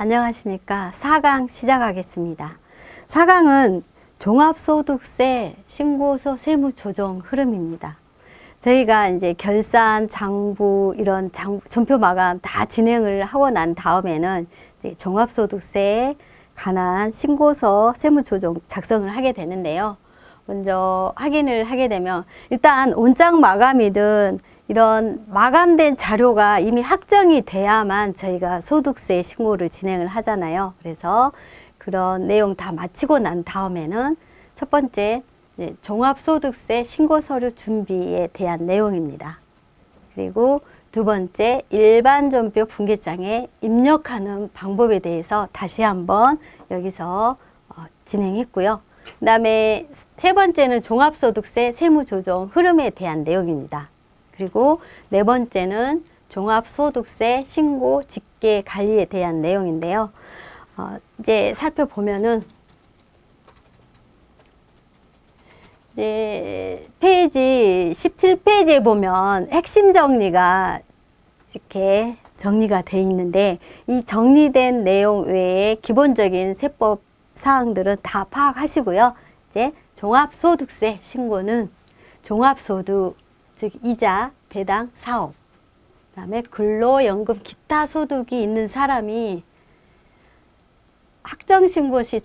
안녕하십니까. 4강 시작하겠습니다. 4강은 종합소득세 신고서 세무조정 흐름입니다. 저희가 이제 결산, 장부, 이런 전표 마감 다 진행을 하고 난 다음에는 이제 종합소득세에 관한 신고서 세무조정 작성을 하게 되는데요. 먼저 확인을 하게 되면 일단 온장 마감이든 이런 마감된 자료가 이미 확정이 돼야만 저희가 소득세 신고를 진행을 하잖아요. 그래서 그런 내용 다 마치고 난 다음에는 첫 번째 종합소득세 신고서류 준비에 대한 내용입니다. 그리고 두 번째 일반전표 분계장에 입력하는 방법에 대해서 다시 한번 여기서 진행했고요. 그 다음에 세 번째는 종합소득세 세무조정 흐름에 대한 내용입니다. 그리고 네 번째는 종합소득세 신고 집계 관리에 대한 내용인데요. 이제 살펴보면은 이제 페이지 17페이지에 보면 핵심 정리가 이렇게 정리가 되어 있는데 이 정리된 내용 외에 기본적인 세법 사항들은 다 파악하시고요. 이제 종합소득세 신고는 종합소득, 즉 이자, 배당, 사업, 그 다음에 근로연금, 기타 소득이 있는 사람이 확정신고 시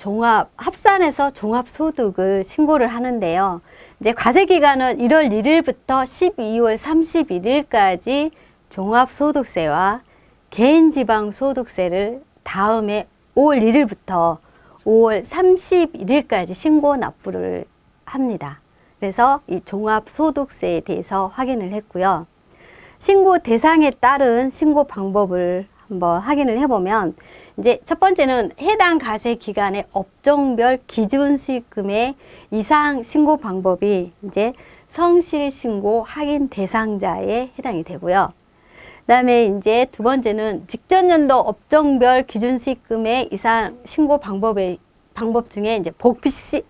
합산해서 종합소득을 신고를 하는데요. 이제 과세기간은 1월 1일부터 12월 31일까지 종합소득세와 개인지방소득세를 다음해 5월 1일부터 5월 31일까지 신고 납부를 합니다. 그래서 이 종합소득세에 대해서 확인을 했고요. 신고 대상에 따른 신고 방법을 한번 확인을 해보면 이제 첫 번째는 해당 과세 기간의 업종별 기준 수익금의 이상 신고 방법이 이제 성실 신고 확인 대상자에 해당이 되고요. 그다음에 이제 두 번째는 직전 연도 업종별 기준 수익금의 이상 신고 방법 중에 이제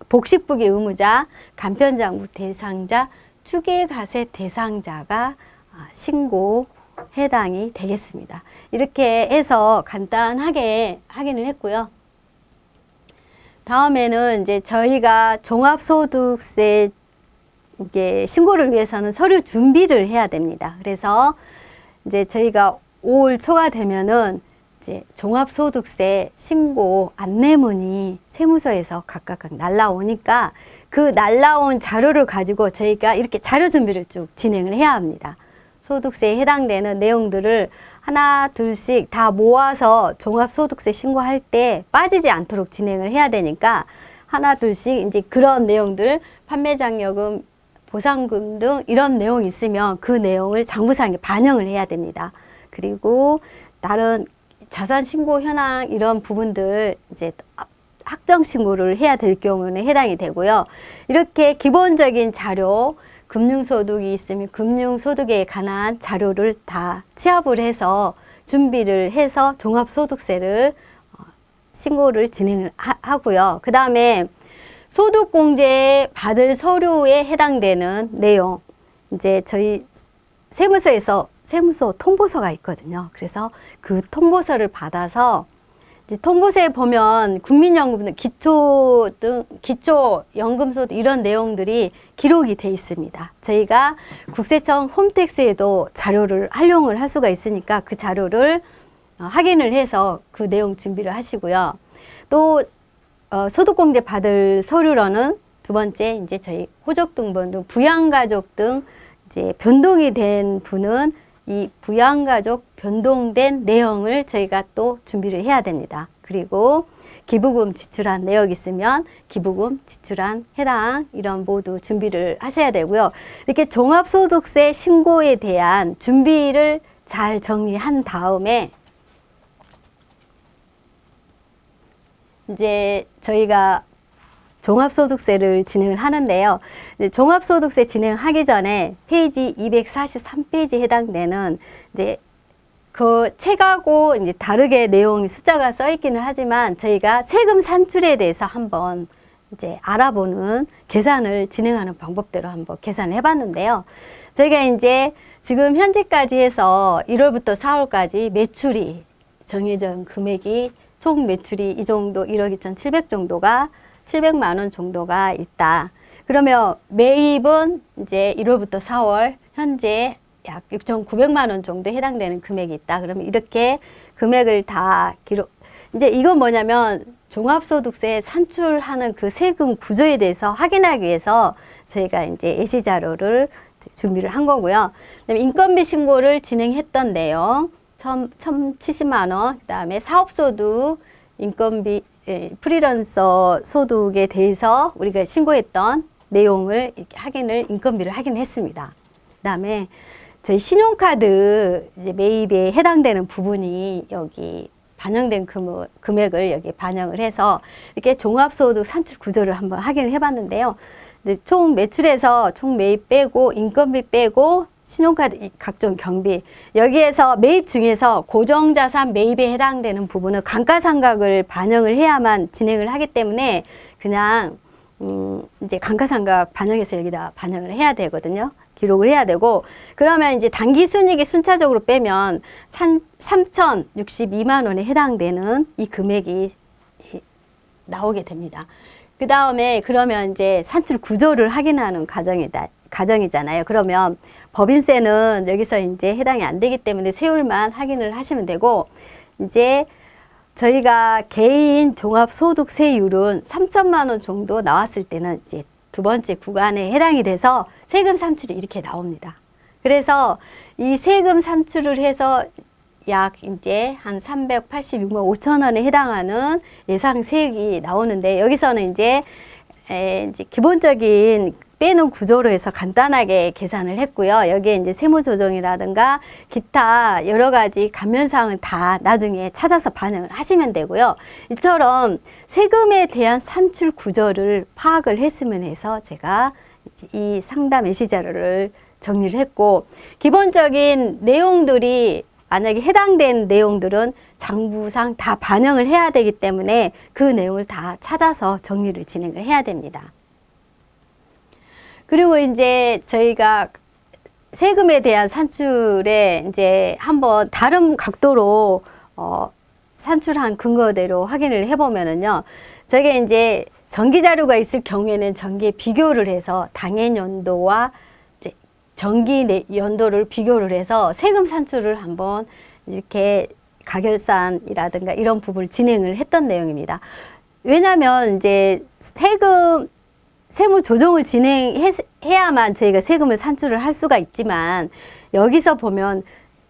복식부기 의무자, 간편장부 대상자, 추계과세 대상자가 신고 해당이 되겠습니다. 이렇게 해서 간단하게 확인을 했고요. 다음에는 이제 저희가 종합소득세 이게 신고를 위해서는 서류 준비를 해야 됩니다. 그래서 이제 저희가 5월 초가 되면은 이제 종합소득세 신고 안내문이 세무서에서 각각 날라오니까 그 날라온 자료를 가지고 저희가 이렇게 자료 준비를 쭉 진행을 해야 합니다. 소득세에 해당되는 내용들을 하나 둘씩 다 모아서 종합소득세 신고할 때 빠지지 않도록 진행을 해야 되니까 하나 둘씩 이제 그런 내용들 판매장려금, 보상금 등 이런 내용이 있으면 그 내용을 장부상에 반영을 해야 됩니다. 그리고 다른 자산 신고 현황 이런 부분들 이제 확정 신고를 해야 될 경우는 해당이 되고요. 이렇게 기본적인 자료 금융소득이 있으면 금융소득에 관한 자료를 다 취합을 해서 준비를 해서 종합소득세를 신고를 진행을 하고요. 그 다음에 소득공제 받을 서류에 해당되는 내용, 이제 저희 세무서에서 세무서 통보서가 있거든요. 그래서 그 통보서를 받아서 이제 통보서에 보면 국민연금, 기초연금소득 이런 내용들이 기록이 돼 있습니다. 저희가 국세청 홈택스에도 자료를 활용을 할 수가 있으니까 그 자료를 확인을 해서 그 내용 준비를 하시고요. 또 소득공제 받을 서류로는 두 번째 이제 저희 호적등본 등 부양가족 등 이제 변동이 된 분은 이 부양가족 변동된 내용을 저희가 또 준비를 해야 됩니다. 그리고 기부금 지출한 내역 있으면 기부금 지출한 해당 이런 모두 준비를 하셔야 되고요. 이렇게 종합소득세 신고에 대한 준비를 잘 정리한 다음에 이제 저희가 종합소득세를 진행을 하는데요. 종합소득세 진행하기 전에 페이지 243페이지에 해당되는 이제 그 책하고 이제 다르게 내용이 숫자가 써 있기는 하지만 저희가 세금 산출에 대해서 한번 이제 알아보는 계산을 진행하는 방법대로 한번 계산을 해봤는데요. 저희가 이제 지금 현재까지 해서 1월부터 4월까지 매출이 정해진 금액이 총 매출이 이 정도 1억 2,700 정도가 700만 원 정도가 있다. 그러면 매입은 이제 1월부터 4월 현재 약 6,900만 원 정도 해당되는 금액이 있다. 그러면 이렇게 금액을 다 이제 이건 뭐냐면 종합소득세 산출하는 그 세금 구조에 대해서 확인하기 위해서 저희가 이제 예시 자료를 준비를 한 거고요. 그다음에 인건비 신고를 진행했던 내용 1,070만 원, 그다음에 사업소득, 인건비, 프리랜서 소득에 대해서 우리가 신고했던 내용을 이렇게 인건비를 확인했습니다. 그다음에 저희 신용카드 이제 매입에 해당되는 부분이 여기 반영된 금액을 여기 반영을 해서 이렇게 종합소득 산출 구조를 한번 확인을 해봤는데요. 총 매출에서 총 매입 빼고 인건비 빼고 신용카드 각종 경비 여기에서 매입 중에서 고정자산 매입에 해당되는 부분은 감가상각을 반영을 해야만 진행을 하기 때문에 그냥 이제 감가상각 반영해서 여기다 반영을 해야 되거든요. 기록을 해야 되고 그러면 이제 당기순이익이 순차적으로 빼면 3,062만 원에 해당되는 이 금액이 나오게 됩니다. 그 다음에 그러면 이제 산출 구조를 확인하는 과정이잖아요. 그러면 법인세는 여기서 이제 해당이 안 되기 때문에 세율만 확인을 하시면 되고 이제 저희가 개인 종합소득세율은 3천만 원 정도 나왔을 때는 이제 두 번째 구간에 해당이 돼서 세금 산출이 이렇게 나옵니다. 그래서 이 세금 산출을 해서 약 이제 한 386만 5천 원에 해당하는 예상 세액이 나오는데 여기서는 이제 기본적인 빼는 구조로 해서 간단하게 계산을 했고요. 여기에 이제 세무조정이라든가 기타 여러 가지 감면사항은 다 나중에 찾아서 반영을 하시면 되고요. 이처럼 세금에 대한 산출 구조를 파악을 했으면 해서 제가 이 상담 예시 자료를 정리를 했고 기본적인 내용들이 만약에 해당된 내용들은 장부상 다 반영을 해야 되기 때문에 그 내용을 다 찾아서 정리를 진행을 해야 됩니다. 그리고 이제 저희가 세금에 대한 산출에 이제 한번 다른 각도로 산출한 근거대로 확인을 해보면은요. 저게 이제 정기 자료가 있을 경우에는 정기에 비교를 해서 당해 연도와 이제 정기 연도를 비교를 해서 세금 산출을 한번 이렇게 가결산이라든가 이런 부분을 진행을 했던 내용입니다. 왜냐하면 이제 세무 조정을 진행해야만 저희가 세금을 산출을 할 수가 있지만 여기서 보면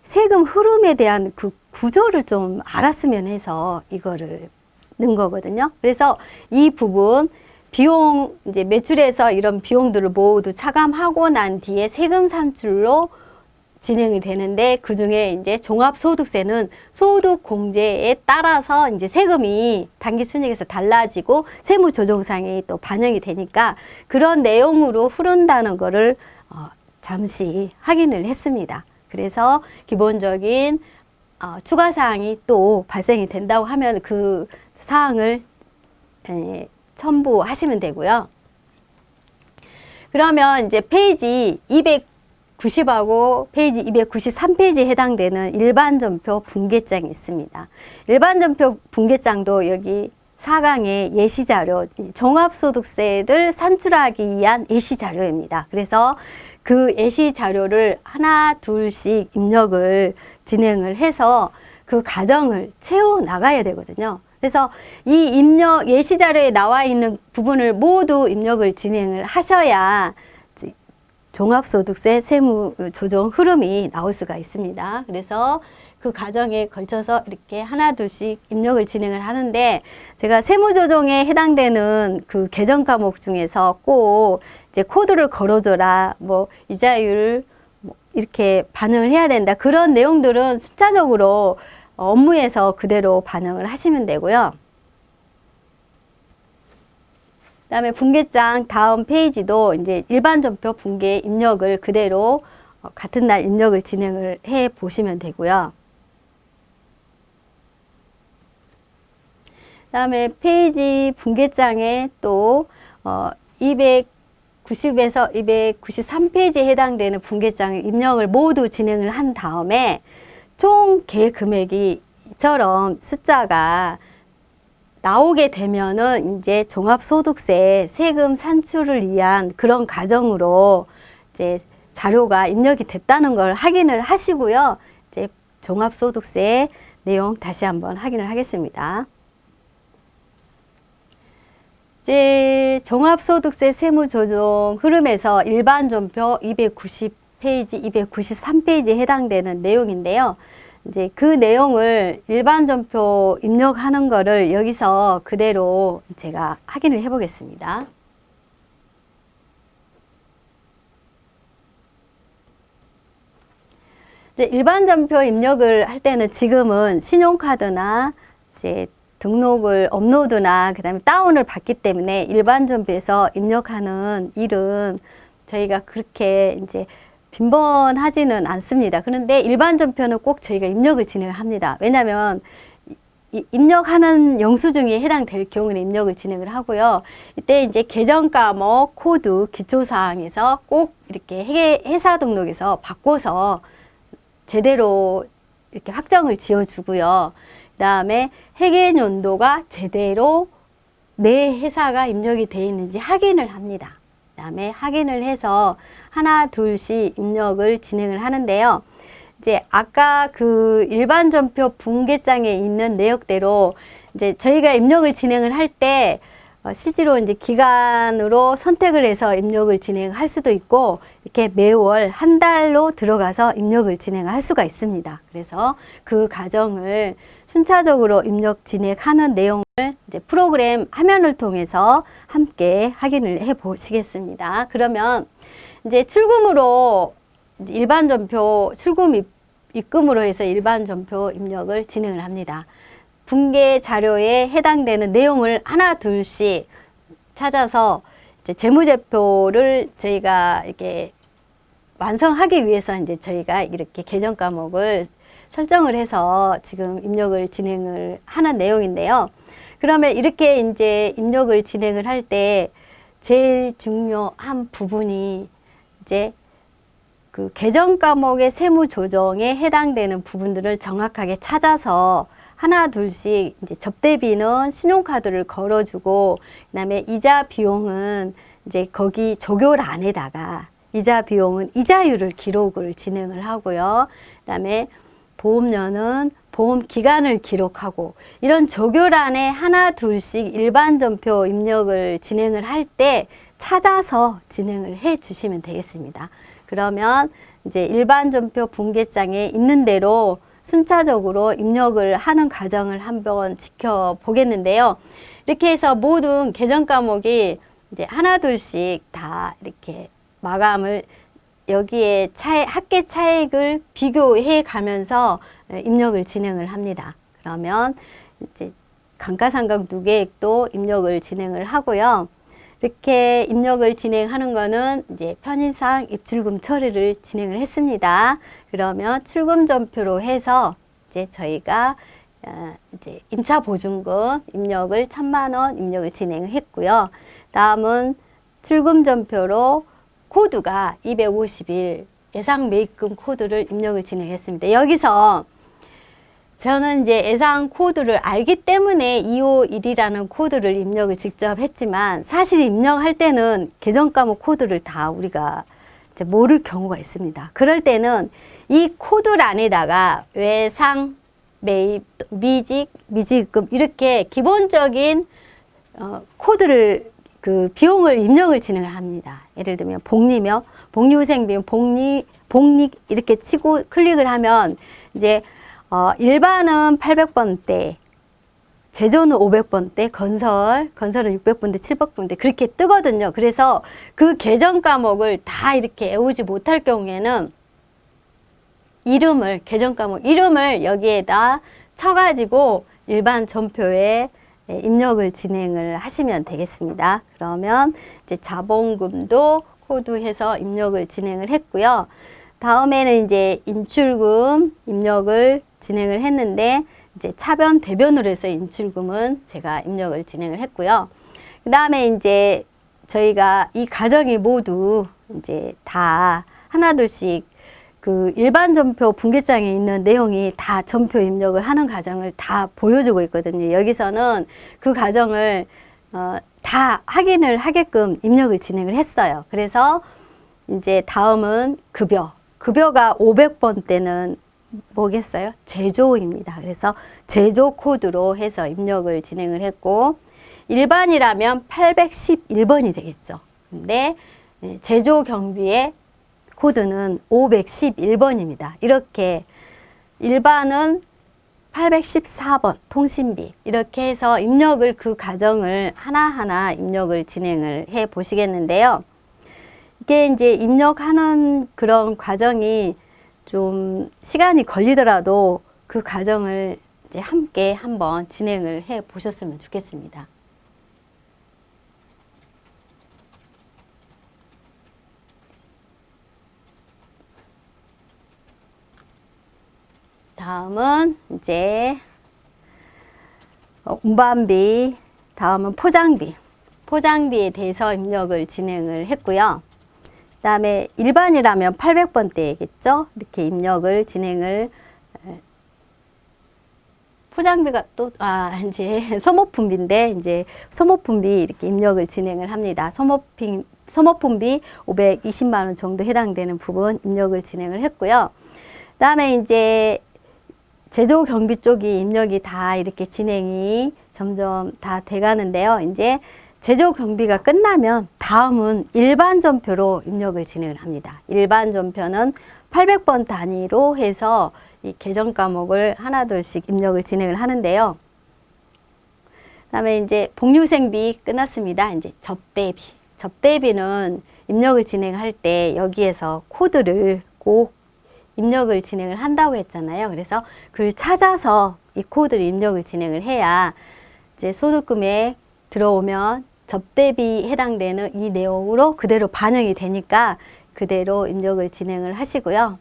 세금 흐름에 대한 그 구조를 좀 알았으면 해서 이거를 넣은 거거든요. 그래서 이 부분 비용 이제 매출에서 이런 비용들을 모두 차감하고 난 뒤에 세금 산출로 진행이 되는데 그 중에 이제 종합소득세는 소득 공제에 따라서 이제 세금이 당기순이익에서 달라지고 세무조정상이 또 반영이 되니까 그런 내용으로 흐른다는 거를 잠시 확인을 했습니다. 그래서 기본적인 추가 사항이 또 발생이 된다고 하면 그 사항을 첨부하시면 되고요. 그러면 이제 페이지 290하고 페이지 293페이지에 해당되는 일반전표 분계장이 있습니다. 일반전표 분계장도 여기 4강의 예시자료, 종합소득세를 산출하기 위한 예시자료입니다. 그래서 그 예시자료를 하나, 둘씩 입력을 진행을 해서 그 과정을 채워나가야 되거든요. 그래서 이 입력 예시자료에 나와 있는 부분을 모두 입력을 진행을 하셔야 종합소득세 세무조정 흐름이 나올 수가 있습니다. 그래서 그 과정에 걸쳐서 이렇게 하나 둘씩 입력을 진행을 하는데 제가 세무조정에 해당되는 그 개정 과목 중에서 꼭 이제 코드를 걸어줘라, 뭐 이자율 뭐 이렇게 반영을 해야 된다, 그런 내용들은 숫자적으로 업무에서 그대로 반영을 하시면 되고요. 그다음에 분계장 다음 페이지도 이제 일반전표 분계 입력을 그대로 같은 날 입력을 진행을 해 보시면 되고요. 그다음에 페이지 분계장에 또 290에서 293페이지에 해당되는 분계장 입력을 모두 진행을 한 다음에 총 계획 금액이 이처럼 숫자가 나오게 되면은 이제 종합소득세 세금 산출을 위한 그런 과정으로 이제 자료가 입력이 됐다는 걸 확인을 하시고요. 이제 종합소득세 내용 다시 한번 확인을 하겠습니다. 이제 종합소득세 세무조정 흐름에서 일반전표 290페이지, 293페이지에 해당되는 내용인데요. 이제 그 내용을 일반전표 입력하는 거를 여기서 그대로 제가 확인을 해 보겠습니다. 이제 일반전표 입력을 할 때는 지금은 신용카드나 이제 등록을 업로드나 그다음에 다운을 받기 때문에 일반전표에서 입력하는 일은 저희가 그렇게 이제 빈번하지는 않습니다. 그런데 일반전표는 꼭 저희가 입력을 진행을 합니다. 왜냐하면 입력하는 영수증에 해당될 경우는 입력을 진행을 하고요. 이때 이제 계정 과목 코드 기초사항에서 꼭 이렇게 회사 등록에서 바꿔서 제대로 이렇게 확정을 지어주고요. 그 다음에 회계연도가 제대로 내 회사가 입력이 되어 있는지 확인을 합니다. 그 다음에 확인을 해서 하나 둘씩 입력을 진행을 하는데요. 이제 아까 그 일반전표 분계장에 있는 내역대로 이제 저희가 입력을 진행을 할 때 실제로 이제 기간으로 선택을 해서 입력을 진행할 수도 있고 이렇게 매월 한 달로 들어가서 입력을 진행할 수가 있습니다. 그래서 그 과정을 순차적으로 입력 진행하는 내용을 이제 프로그램 화면을 통해서 함께 확인을 해 보시겠습니다. 그러면 이제 출금으로 일반전표 출금 입금으로 해서 일반전표 입력을 진행을 합니다. 분계 자료에 해당되는 내용을 하나 둘씩 찾아서 이제 재무제표를 저희가 이렇게 완성하기 위해서 이제 저희가 이렇게 계정 과목을 설정을 해서 지금 입력을 진행을 하는 내용인데요. 그러면 이렇게 이제 입력을 진행을 할 때 제일 중요한 부분이 이제 그 계정 과목의 세무 조정에 해당되는 부분들을 정확하게 찾아서 하나 둘씩 이제 접대비는 신용카드를 걸어주고 그다음에 이자 비용은 이제 거기 조교란에다가 이자 비용은 이자율을 기록을 진행을 하고요. 그다음에 보험료는 보험 기간을 기록하고 이런 조교란에 하나 둘씩 일반전표 입력을 진행을 할 때 찾아서 진행을 해 주시면 되겠습니다. 그러면 이제 일반전표 분계장에 있는 대로 순차적으로 입력을 하는 과정을 한번 지켜보겠는데요. 이렇게 해서 모든 계정 과목이 이제 하나 둘씩 다 이렇게 마감을 여기에 합계 차액을 비교해 가면서 입력을 진행을 합니다. 그러면 이제 감가상각누계액도 입력을 진행을 하고요. 이렇게 입력을 진행하는 거는 이제 편의상 입출금 처리를 진행을 했습니다. 그러면 출금전표로 해서 이제 저희가 이제 임차보증금 입력을 1,000만 원 입력을 진행을 했고요. 다음은 출금전표로 코드가 251 예상매입금 코드를 입력을 진행했습니다. 여기서 저는 이제 예상 코드를 알기 때문에 251이라는 코드를 입력을 직접 했지만 사실 입력할 때는 계정 과목 코드를 다 우리가 이제 모를 경우가 있습니다. 그럴 때는 이 코드란에다가 외상, 매입, 미지입금 이렇게 기본적인 코드를 그 비용을 입력을 진행을 합니다. 예를 들면 복리며 복리후생비용 복리 이렇게 치고 클릭을 하면 이제 일반은 800번대, 제조는 500번대, 건설은 600번대, 700번대 그렇게 뜨거든요. 그래서 그 계정 과목을 다 이렇게 외우지 못할 경우에는 계정 과목 이름을 여기에다 쳐가지고 일반 전표에 입력을 진행을 하시면 되겠습니다. 그러면 이제 자본금도 코드해서 입력을 진행을 했고요. 다음에는 이제 인출금 입력을 진행을 했는데 이제 차변 대변으로 해서 인출금은 제가 입력을 진행을 했고요. 그 다음에 이제 저희가 이 과정이 모두 이제 다 하나둘씩 그 일반 전표 분계장에 있는 내용이 다 전표 입력을 하는 과정을 다 보여주고 있거든요. 여기서는 그 과정을 다 확인을 하게끔 입력을 진행을 했어요. 그래서 이제 다음은 급여. 급여가 500번 때는 뭐겠어요? 제조입니다. 그래서 제조 코드로 해서 입력을 진행을 했고, 일반이라면 811번이 되겠죠. 근데 제조 경비의 코드는 511번입니다. 이렇게 일반은 814번 통신비 이렇게 해서 입력을 그 과정을 하나하나 입력을 진행을 해 보시겠는데요. 이게 이제 입력하는 그런 과정이 좀 시간이 걸리더라도 그 과정을 이제 함께 한번 진행을 해 보셨으면 좋겠습니다. 다음은 이제 운반비, 다음은 포장비. 포장비에 대해서 입력을 진행을 했고요. 그 다음에 일반이라면 800번대겠죠. 이렇게 입력을 진행을, 포장비가 또, 이제 소모품비인데, 이제 소모품비 이렇게 입력을 진행을 합니다. 소모품비 520만원 정도 해당되는 부분 입력을 진행을 했고요. 그 다음에 이제 제조 경비 쪽이 입력이 다 이렇게 진행이 점점 다 돼가는데요. 이제 제조 경비가 끝나면 다음은 일반 전표로 입력을 진행을 합니다. 일반 전표는 800번 단위로 해서 이 계정 과목을 하나둘씩 입력을 진행을 하는데요. 그다음에 이제 복류생비 끝났습니다. 이제 접대비. 접대비는 입력을 진행할 때 여기에서 코드를 꼭 입력을 진행을 한다고 했잖아요. 그래서 그걸 찾아서 이 코드를 입력을 진행을 해야 이제 소득금액 들어오면 접대비 해당되는 이 내용으로 그대로 반영이 되니까 그대로 입력을 진행을 하시고요.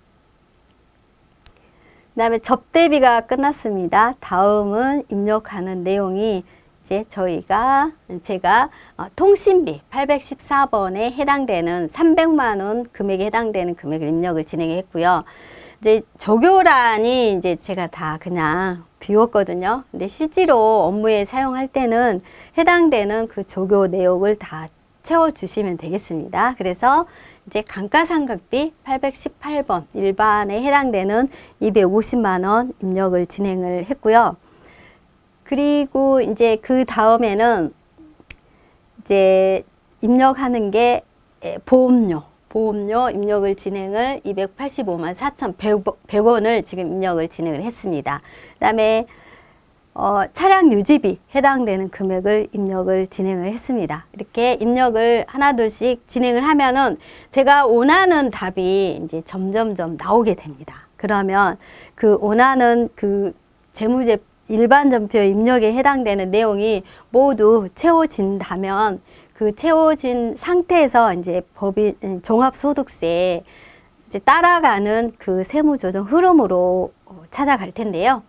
그 다음에 접대비가 끝났습니다. 다음은 입력하는 내용이 이제 제가 통신비 814번에 해당되는 300만 원 금액에 해당되는 금액을 입력을 진행했고요. 이제 조교란이 이제 제가 다 그냥 비웠거든요. 근데 실제로 업무에 사용할 때는 해당되는 그 조교 내역을 다 채워주시면 되겠습니다. 그래서 이제 감가상각비 818번 일반에 해당되는 250만 원 입력을 진행을 했고요. 그리고 이제 그 다음에는 이제 입력하는 게 보험료 입력을 진행을 285만 4,100원을 지금 입력을 진행을 했습니다. 그 다음에 차량 유지비 해당되는 금액을 입력을 진행을 했습니다. 이렇게 입력을 하나둘씩 진행을 하면은 제가 원하는 답이 이제 점점점 나오게 됩니다. 그러면 그 원하는 그 재무제 일반 전표 입력에 해당되는 내용이 모두 채워진다면 그 채워진 상태에서 이제 법인 종합소득세 이제 따라가는 그 세무조정 흐름으로 찾아갈 텐데요.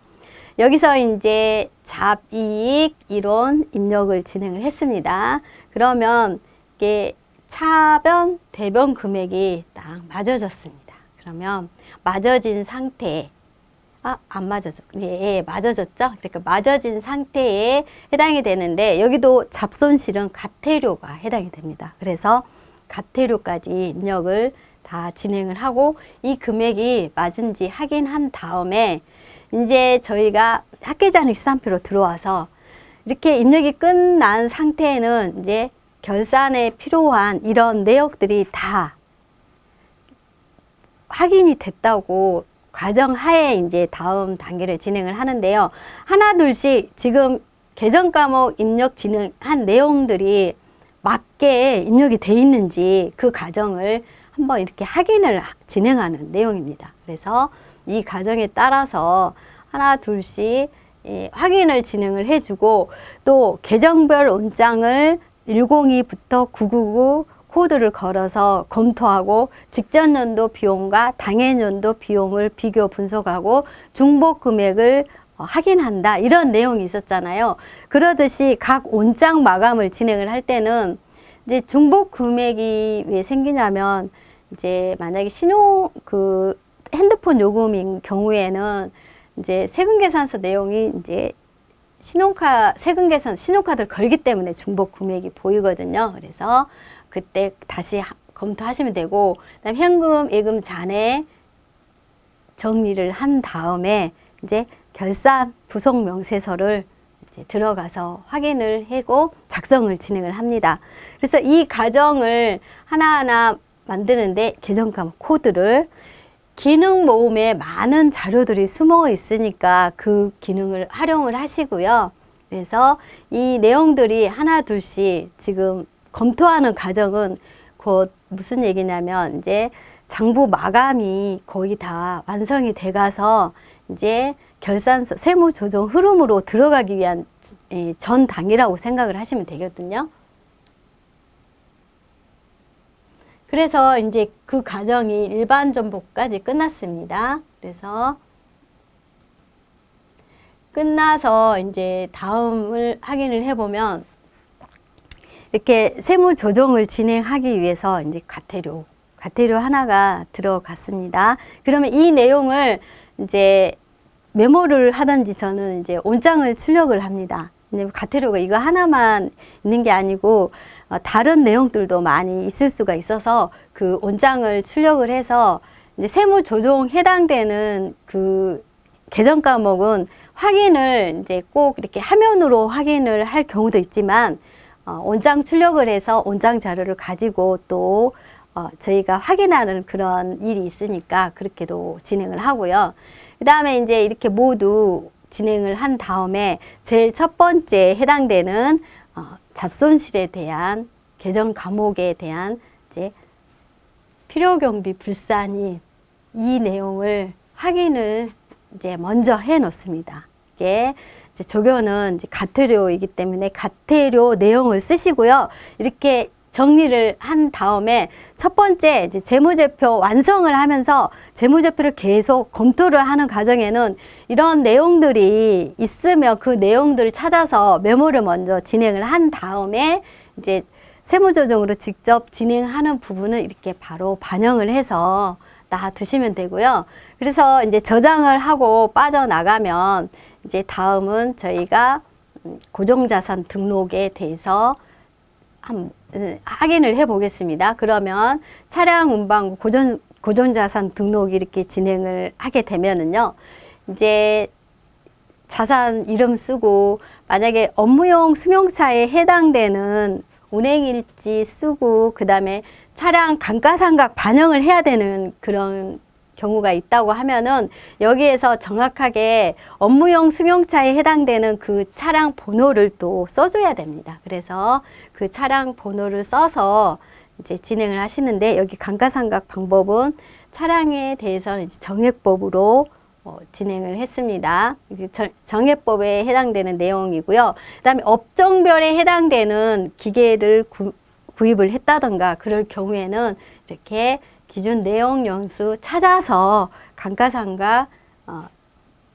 여기서 이제 잡이익 이론 입력을 진행을 했습니다. 그러면 이게 차변 대변 금액이 딱 맞아졌습니다. 그러면 맞아진 상태에 안 맞아져. 예, 맞아졌죠? 그러니까 맞아진 상태에 해당이 되는데 여기도 잡손실은 가태료가 해당이 됩니다. 그래서 가태료까지 입력을 다 진행을 하고 이 금액이 맞은지 확인한 다음에 이제 저희가 학계장학 시산표로 들어와서 이렇게 입력이 끝난 상태에는 이제 결산에 필요한 이런 내역들이 다 확인이 됐다고 과정하에 이제 다음 단계를 진행을 하는데요. 하나둘씩 지금 계정 과목 입력 진행한 내용들이 맞게 입력이 돼 있는지 그 과정을 한번 이렇게 확인을 진행하는 내용입니다. 그래서 이 과정에 따라서 하나둘씩 확인을 진행을 해주고 또 계정별 원장을 102부터 999 코드를 걸어서 검토하고 직전 연도 비용과 당해 연도 비용을 비교 분석하고 중복 금액을 확인한다 이런 내용이 있었잖아요. 그러듯이 각 원장 마감을 진행을 할 때는 이제 중복 금액이 왜 생기냐면 이제 만약에 핸드폰 요금인 경우에는 이제 세금계산서 내용이 이제 신용카드를 걸기 때문에 중복 금액이 보이거든요. 그래서 그때 다시 검토하시면 되고, 그다음 현금, 예금 잔액 정리를 한 다음에 이제 결산 부속 명세서를 이제 들어가서 확인을 하고 작성을 진행을 합니다. 그래서 이 과정을 하나하나 만드는데 계정 과목 코드를 기능 모음에 많은 자료들이 숨어 있으니까 그 기능을 활용을 하시고요. 그래서 이 내용들이 하나 둘씩 지금 검토하는 과정은 곧 무슨 얘기냐면 이제 장부 마감이 거의 다 완성이 돼 가서 이제 결산서 세무 조정 흐름으로 들어가기 위한 전 단계라고 생각을 하시면 되거든요. 그래서 이제 그 과정이 일반 전복까지 끝났습니다. 그래서 끝나서 이제 다음을 확인을 해보면 이렇게 세무 조정을 진행하기 위해서 이제 과태료 하나가 들어갔습니다. 그러면 이 내용을 이제 메모를 하든지 저는 이제 온장을 출력을 합니다. 과태료가 이거 하나만 있는 게 아니고 다른 내용들도 많이 있을 수가 있어서 그 온장을 출력을 해서 이제 세무 조정 해당되는 그 계정 과목은 확인을 이제 꼭 이렇게 화면으로 확인을 할 경우도 있지만 온장 출력을 해서 온장 자료를 가지고 또 저희가 확인하는 그런 일이 있으니까 그렇게도 진행을 하고요. 그 다음에 이제 이렇게 모두 진행을 한 다음에 제일 첫 번째 해당되는 잡손실에 대한 계정 과목에 대한 이제 필요경비 불산이 이 내용을 확인을 이제 먼저 해 놓습니다. 이게 이제 조교는 이제 과태료이기 때문에 과태료 내용을 쓰시고요. 이렇게 정리를 한 다음에 첫 번째 이제 재무제표 완성을 하면서 재무제표를 계속 검토를 하는 과정에는 이런 내용들이 있으면 그 내용들을 찾아서 메모를 먼저 진행을 한 다음에 이제 세무조정으로 직접 진행하는 부분은 이렇게 바로 반영을 해서 놔두시면 되고요. 그래서 이제 저장을 하고 빠져나가면 이제 다음은 저희가 고정자산 등록에 대해서 확인을 해 보겠습니다. 그러면 차량 운반구 고정자산 등록이 이렇게 진행을 하게 되면은요, 이제 자산 이름 쓰고 만약에 업무용 승용차에 해당되는 운행일지 쓰고 그 다음에 차량 감가상각 반영을 해야 되는 그런 경우가 있다고 하면은 여기에서 정확하게 업무용 승용차에 해당되는 그 차량 번호를 또 써줘야 됩니다. 그래서 그 차량 번호를 써서 이제 진행을 하시는데 여기 감가상각 방법은 차량에 대해서는 이제 정액법으로 진행을 했습니다. 정액법에 해당되는 내용이고요. 그 다음에 업종별에 해당되는 기계를 구입을 했다던가 그럴 경우에는 이렇게 기준 내용 연수 찾아서 감가상각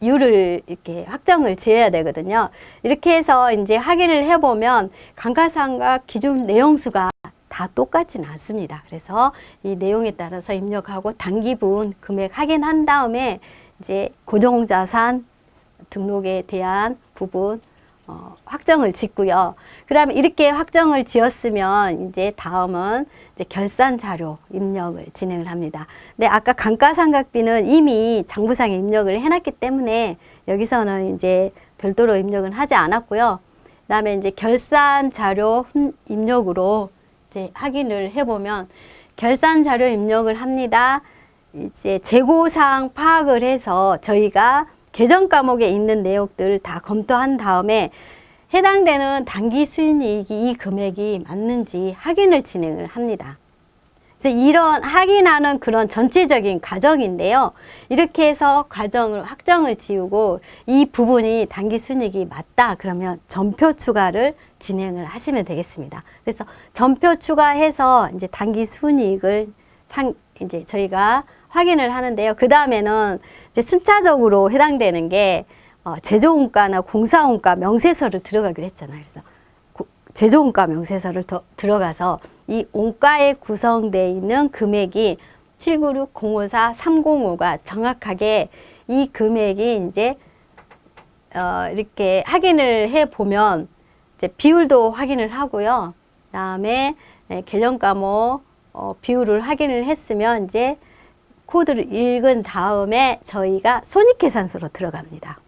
율을 이렇게 확정을 지어야 되거든요. 이렇게 해서 이제 확인을 해보면 감가상각 기준 내용수가 다 똑같지는 않습니다. 그래서 이 내용에 따라서 입력하고 단기분 금액 확인한 다음에 이제 고정자산 등록에 대한 부분 확정을 짓고요. 그 다음에 이렇게 확정을 지었으면 이제 다음은 이제 결산 자료 입력을 진행을 합니다. 근데 아까 감가상각비는 이미 장부상에 입력을 해놨기 때문에 여기서는 이제 별도로 입력은 하지 않았고요. 그 다음에 이제 결산 자료 입력으로 이제 확인을 해보면 결산 자료 입력을 합니다. 이제 재고사항 파악을 해서 저희가 계정 과목에 있는 내용들을 다 검토한 다음에 해당되는 단기 수익이익이 이 금액이 맞는지 확인을 진행을 합니다. 그래서 이런 확인하는 그런 전체적인 과정인데요. 이렇게 해서 과정을 확정을 지우고 이 부분이 단기 수익이 맞다 그러면 전표 추가를 진행을 하시면 되겠습니다. 그래서 전표 추가해서 이제 단기 순이익을 이제 저희가 확인을 하는데요. 그 다음에는 이제 순차적으로 해당되는 게 제조원가나 공사원가 명세서를 들어가기로 했잖아요. 그래서 제조원가 명세서를 들어가서 이 원가에 구성되어 있는 금액이 796-054-305가 정확하게 이 금액이 이제 이렇게 확인을 해 보면 이제 비율도 확인을 하고요. 그다음에 계정 과목 비율을 확인을 했으면 이제 코드를 읽은 다음에 저희가 손익계산서로 들어갑니다.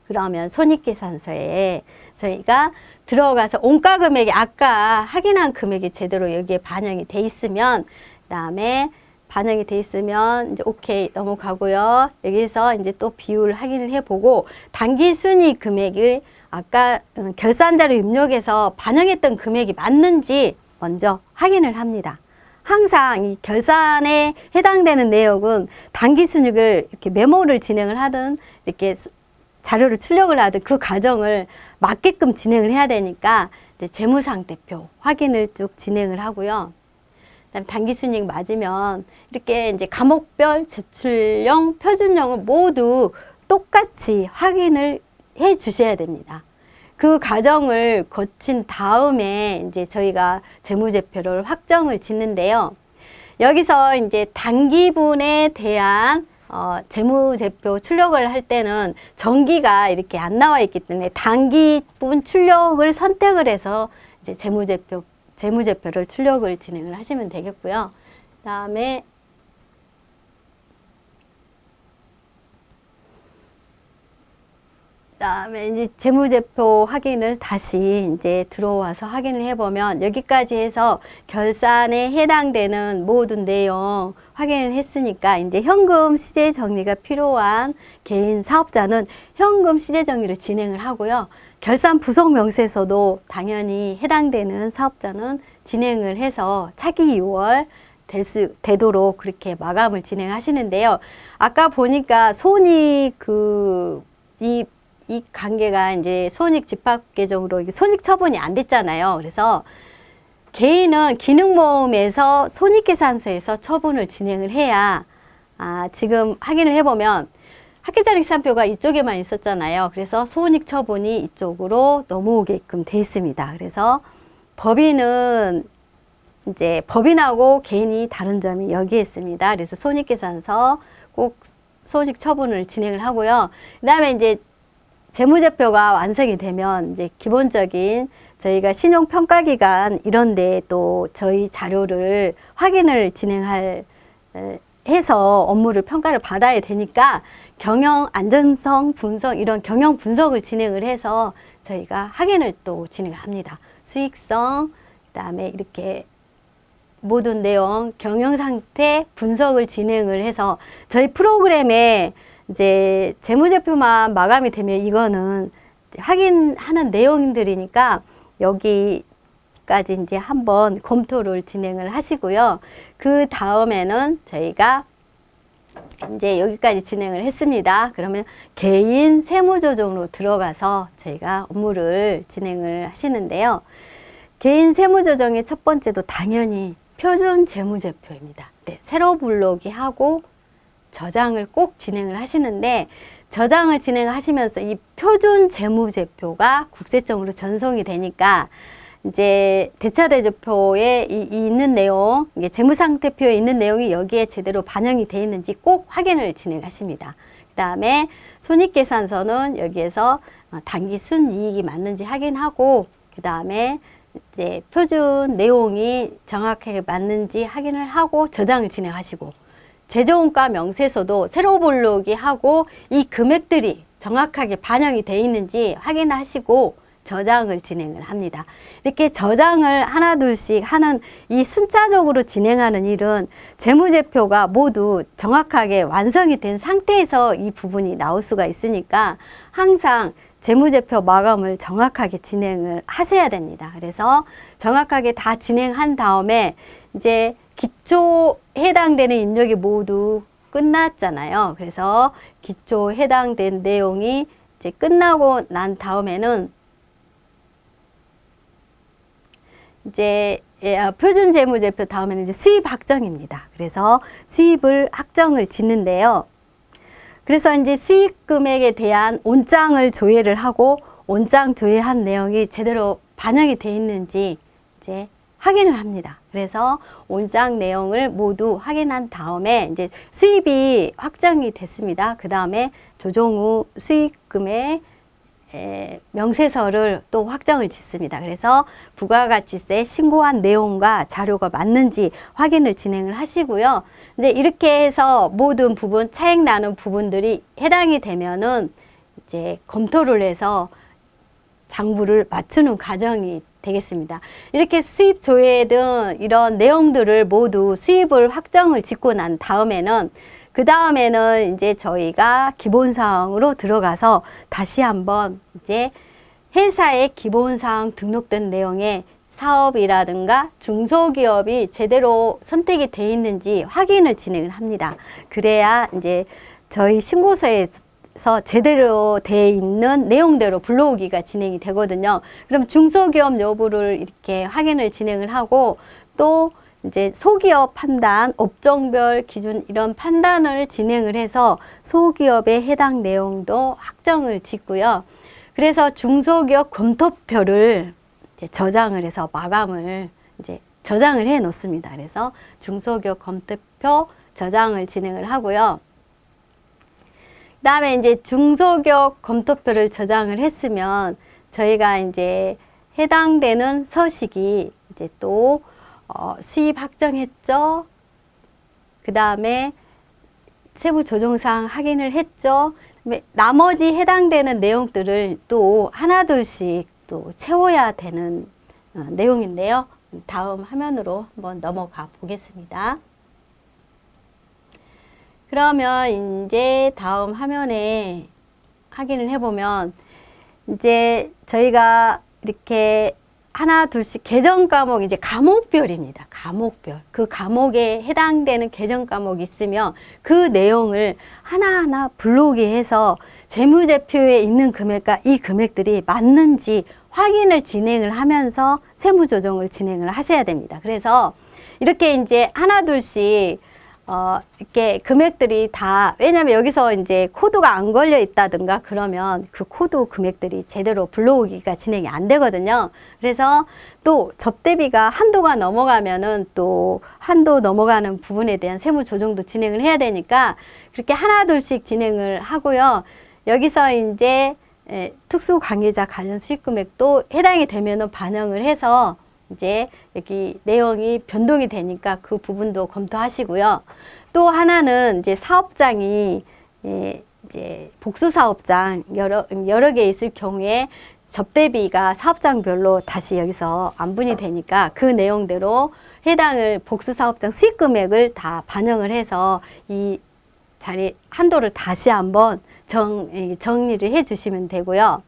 그러면 손익계산서에 저희가 들어가서 원가 금액이 아까 확인한 금액이 제대로 여기에 반영이 돼 있으면, 그다음에 반영이 돼 있으면 이제 오케이 넘어가고요. 여기서 이제 또 비율 확인을 해보고 단기 순이익 금액을 아까 결산자료 입력해서 반영했던 금액이 맞는지 먼저 확인을 합니다. 항상 이 결산에 해당되는 내역은 단기 순이익을 이렇게 메모를 진행을 하든 이렇게 자료를 출력을 하든 그 과정을 맞게끔 진행을 해야 되니까 이제 재무상태표 확인을 쭉 진행을 하고요. 그다음에 단기 순이익 맞으면 이렇게 이제 과목별 제출령, 표준령을 모두 똑같이 확인을 해 주셔야 됩니다. 그 과정을 거친 다음에 이제 저희가 재무제표를 확정을 짓는데요. 여기서 이제 단기분에 대한 재무제표 출력을 할 때는 정기가 이렇게 안 나와 있기 때문에 단기분 출력을 선택을 해서 이제 재무제표를 출력을 진행을 하시면 되겠고요. 그다음에 이제 재무제표 확인을 다시 이제 들어와서 확인을 해보면 여기까지 해서 결산에 해당되는 모든 내용 확인을 했으니까 이제 현금 시제 정리가 필요한 개인 사업자는 현금 시제 정리를 진행을 하고요. 결산 부속 명세서도 당연히 해당되는 사업자는 진행을 해서 차기 6월 되도록 그렇게 마감을 진행하시는데요. 아까 보니까 손익 이 관계가 이제 손익 집합 계정으로 손익 처분이 안 됐잖아요. 그래서 개인은 기능모음에서 손익계산서에서 처분을 진행을 해야 지금 확인을 해보면 학계자립산표가 이쪽에만 있었잖아요. 그래서 손익 처분이 이쪽으로 넘어오게끔 돼 있습니다. 그래서 법인은 이제 법인하고 개인이 다른 점이 여기에 있습니다. 그래서 손익계산서 꼭 손익 처분을 진행을 하고요. 그다음에 이제 재무제표가 완성이 되면 이제 기본적인 저희가 신용평가기관 이런데 또 저희 자료를 확인을 해서 업무를 평가를 받아야 되니까 경영 안전성 분석 이런 경영 분석을 진행을 해서 저희가 확인을 또 진행을 합니다. 수익성 그다음에 이렇게 모든 내용 경영 상태 분석을 진행을 해서 저희 프로그램에 이제 재무제표만 마감이 되면 이거는 확인하는 내용들이니까 여기까지 이제 한번 검토를 진행을 하시고요. 그 다음에는 저희가 이제 여기까지 진행을 했습니다. 그러면 개인 세무조정으로 들어가서 저희가 업무를 진행을 하시는데요. 개인 세무조정의 첫 번째도 당연히 표준 재무제표입니다. 네, 세로 불러오기 하고 저장을 꼭 진행을 하시는데 저장을 진행하시면서 이 표준 재무제표가 국세청으로 전송이 되니까 이제 대차대조표에 있는 내용, 이게 재무상태표에 있는 내용이 여기에 제대로 반영이 되어 있는지 꼭 확인을 진행하십니다. 그 다음에 손익계산서는 여기에서 단기 순이익이 맞는지 확인하고 그 다음에 이제 표준 내용이 정확하게 맞는지 확인을 하고 저장을 진행하시고 제조원가 명세서도 세로 볼록이 하고 이 금액들이 정확하게 반영이 되어 있는지 확인하시고 저장을 진행을 합니다. 이렇게 저장을 하나 둘씩 하는 이 순차적으로 진행하는 일은 재무제표가 모두 정확하게 완성이 된 상태에서 이 부분이 나올 수가 있으니까 항상 재무제표 마감을 정확하게 진행을 하셔야 됩니다. 그래서 정확하게 다 진행한 다음에 이제 기초 해당되는 입력이 모두 끝났잖아요. 그래서 기초 해당된 내용이 이제 끝나고 난 다음에는 이제 표준 재무제표 다음에는 이제 수입 확정입니다. 그래서 수입을 확정을 짓는데요. 그래서 이제 수익 금액에 대한 온장을 조회를 하고 온장 조회한 내용이 제대로 반영이 되어 있는지 이제 확인을 합니다. 그래서 온장 내용을 모두 확인한 다음에 이제 수입이 확정이 됐습니다. 그 다음에 조정 후 수익금의 명세서를 또 확정을 짓습니다. 그래서 부가가치세 신고한 내용과 자료가 맞는지 확인을 진행을 하시고요. 이제 이렇게 해서 모든 부분, 차익 나는 부분들이 해당이 되면은 이제 검토를 해서 장부를 맞추는 과정이 되겠습니다. 이렇게 수입 조회 등 이런 내용들을 모두 수입을 확정을 짓고 난 다음에는 그 다음에는 이제 저희가 기본사항으로 들어가서 다시 한번 이제 회사의 기본사항 등록된 내용에 사업이라든가 중소기업이 제대로 선택이 돼 있는지 확인을 진행을 합니다. 그래야 이제 저희 신고서에서 제대로 돼 있는 내용대로 불러오기가 진행이 되거든요. 그럼 중소기업 여부를 이렇게 확인을 진행을 하고 또 이제 소기업 판단, 업종별 기준 이런 판단을 진행을 해서 소기업에 해당 내용도 확정을 짓고요. 그래서 중소기업 검토표를 이제 저장을 해서 마감을 이제 저장을 해 놓습니다. 그래서 중소기업 검토표 저장을 진행을 하고요. 그 다음에 이제 중소기업 검토표를 저장을 했으면 저희가 이제 해당되는 서식이 이제 또 수입 확정했죠. 그 다음에 세부 조정사항 확인을 했죠. 나머지 해당되는 내용들을 또 하나둘씩 또 채워야 되는 내용인데요. 다음 화면으로 한번 넘어가 보겠습니다. 그러면 이제 다음 화면에 확인을 해보면 이제 저희가 이렇게 하나 둘씩 계정 과목 이제 과목별입니다. 과목별. 그 과목에 해당되는 계정 과목이 있으면 그 내용을 하나하나 불러오게 해서 재무제표에 있는 금액과 이 금액들이 맞는지 확인을 진행을 하면서 세무조정을 진행을 하셔야 됩니다. 그래서 이렇게 이제 하나 둘씩 이렇게 금액들이 다, 왜냐면 여기서 이제 코드가 안 걸려 있다든가 그러면 그 코드 금액들이 제대로 불러오기가 진행이 안 되거든요. 그래서 또 접대비가 한도가 넘어가면은 또 한도 넘어가는 부분에 대한 세무 조정도 진행을 해야 되니까 그렇게 하나둘씩 진행을 하고요. 여기서 이제 특수 관계자 관련 수익 금액도 해당이 되면은 반영을 해서 이제 여기 내용이 변동이 되니까 그 부분도 검토하시고요. 또 하나는 이제 사업장이 이제 복수 사업장 여러 개 있을 경우에 접대비가 사업장별로 다시 여기서 안분이 되니까 그 내용대로 해당을 복수 사업장 수익 금액을 다 반영을 해서 이 자리 한도를 다시 한번 정리를 해 주시면 되고요.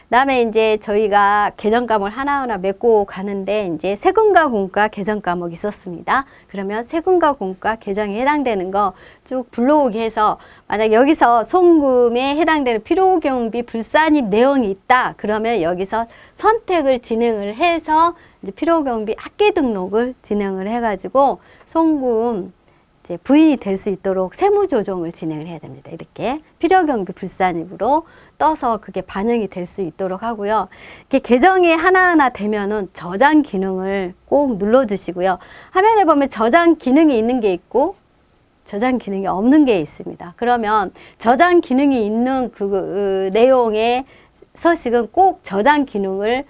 그다음에 이제 저희가 계정 과목을 하나하나 메고 가는데 이제 세금과 공과 계정 과목이 있었습니다. 그러면 세금과 공과 계정에 해당되는 거 쭉 불러오게 해서 만약 여기서 송금에 해당되는 필요경비 불산입 내용이 있다. 그러면 여기서 선택을 진행을 해서 이제 필요경비 합계 등록을 진행을 해가지고 송금 이제 부인이 될 수 있도록 세무조정을 진행을 해야 됩니다. 이렇게 필요경비 불산입으로 떠서 그게 반영이 될 수 있도록 하고요. 이렇게 계정이 하나하나 되면은 저장 기능을 꼭 눌러주시고요. 화면에 보면 저장 기능이 있는 게 있고 저장 기능이 없는 게 있습니다. 그러면 저장 기능이 있는 그 내용의 서식은 꼭 저장 기능을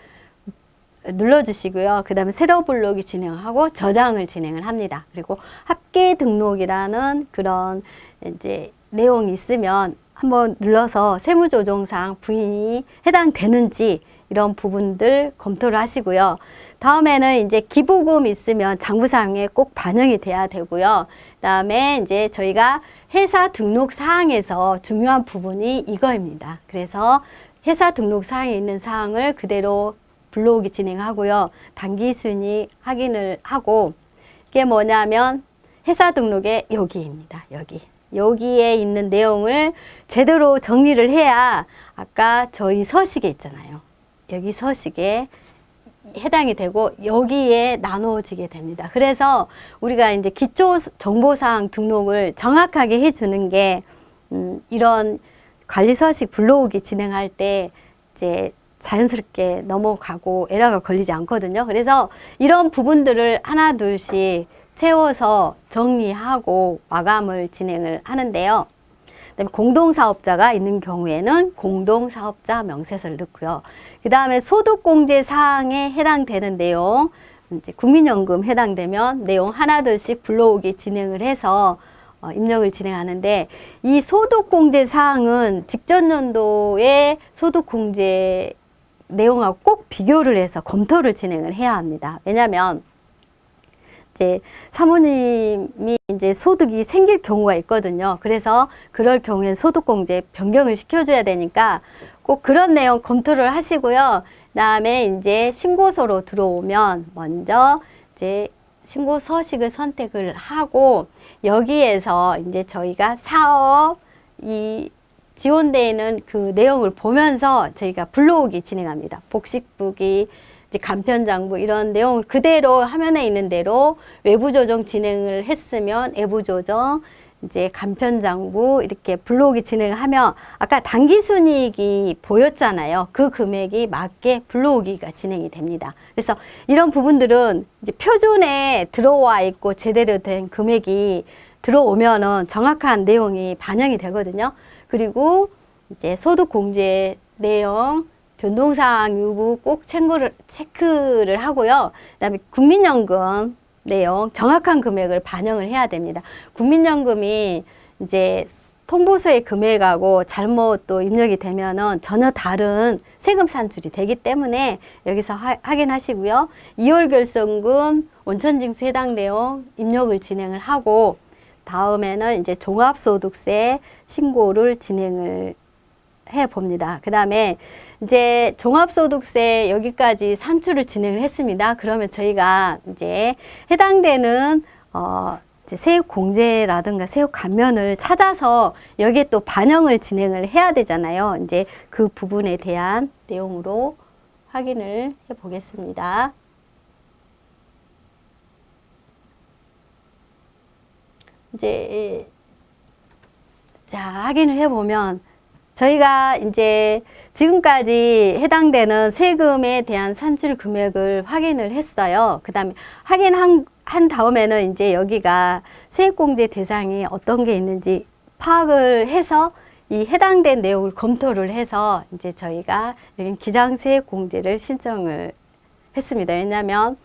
눌러주시고요. 그 다음에 세로 블록이 진행하고 저장을 진행을 합니다. 그리고 합계 등록이라는 그런 이제 내용이 있으면 한번 눌러서 세무조정상 부인이 해당되는지 이런 부분들 검토를 하시고요. 다음에는 이제 기부금 있으면 장부사항에 꼭 반영이 돼야 되고요. 그 다음에 이제 저희가 회사 등록 사항에서 중요한 부분이 이거입니다. 그래서 회사 등록 사항에 있는 사항을 그대로 불러오기 진행하고요. 단기순위 확인을 하고 이게 뭐냐면 회사 등록의 여기입니다. 여기에 있는 내용을 제대로 정리를 해야 아까 저희 서식에 있잖아요. 여기 서식에 해당이 되고 여기에 나누어지게 됩니다. 그래서 우리가 이제 기초 정보사항 등록을 정확하게 해주는 게 이런 관리 서식 불러오기 진행할 때 이제 자연스럽게 넘어가고 에러가 걸리지 않거든요. 그래서 이런 부분들을 하나 둘씩 채워서 정리하고 마감을 진행을 하는데요. 그다음에 공동사업자가 있는 경우에는 공동사업자 명세서를 넣고요. 그 다음에 소득공제 사항에 해당되는 내용, 이제 국민연금 해당되면 내용 하나둘씩 불러오기 진행을 해서 입력을 진행하는데, 이 소득공제 사항은 직전 연도의 소득공제 내용하고 꼭 비교를 해서 검토를 진행을 해야 합니다. 왜냐하면 이제 사모님이 이제 소득이 생길 경우가 있거든요. 그래서 그럴 경우에 소득공제 변경을 시켜줘야 되니까 꼭 그런 내용 검토를 하시고요. 그다음에 이제 신고서로 들어오면 먼저 이제 신고 서식을 선택을 하고, 여기에서 이제 저희가 사업 이 지원되어 있는 그 내용을 보면서 저희가 불러오기 진행합니다. 복식부기, 이제 간편장부 이런 내용을 그대로 화면에 있는 대로 외부 조정 진행을 했으면 외부 조정, 이제 간편장부 이렇게 불러오기 진행을 하면 아까 당기순이익이 보였잖아요. 그 금액이 맞게 불러오기가 진행이 됩니다. 그래서 이런 부분들은 이제 표준에 들어와 있고 제대로 된 금액이 들어오면은 정확한 내용이 반영이 되거든요. 그리고 이제 소득공제 내용, 변동사항 유무 꼭 체크를 하고요. 그다음에 국민연금 내용 정확한 금액을 반영을 해야 됩니다. 국민연금이 이제 통보소의 금액하고 잘못 또 입력이 되면은 전혀 다른 세금 산출이 되기 때문에 여기서 확인하시고요. 2월 결손금, 원천징수 해당 내용 입력을 진행을 하고, 다음에는 이제 종합소득세 신고를 진행을 해 봅니다. 그 다음에 이제 종합소득세 여기까지 산출을 진행을 했습니다. 그러면 저희가 이제 해당되는 이제 세액공제라든가 세액 감면을 찾아서 여기에 또 반영을 진행을 해야 되잖아요. 이제 그 부분에 대한 내용으로 확인을 해 보겠습니다. 이제 자, 확인을 해 보면 저희가 이제 지금까지 해당되는 세금에 대한 산출 금액을 확인을 했어요. 그 다음에 확인한 다음에는 이제 여기가 세액공제 대상이 어떤 게 있는지 파악을 해서 이 해당된 내용을 검토를 해서 이제 저희가 여기 기장세액공제를 신청을 했습니다. 왜냐하면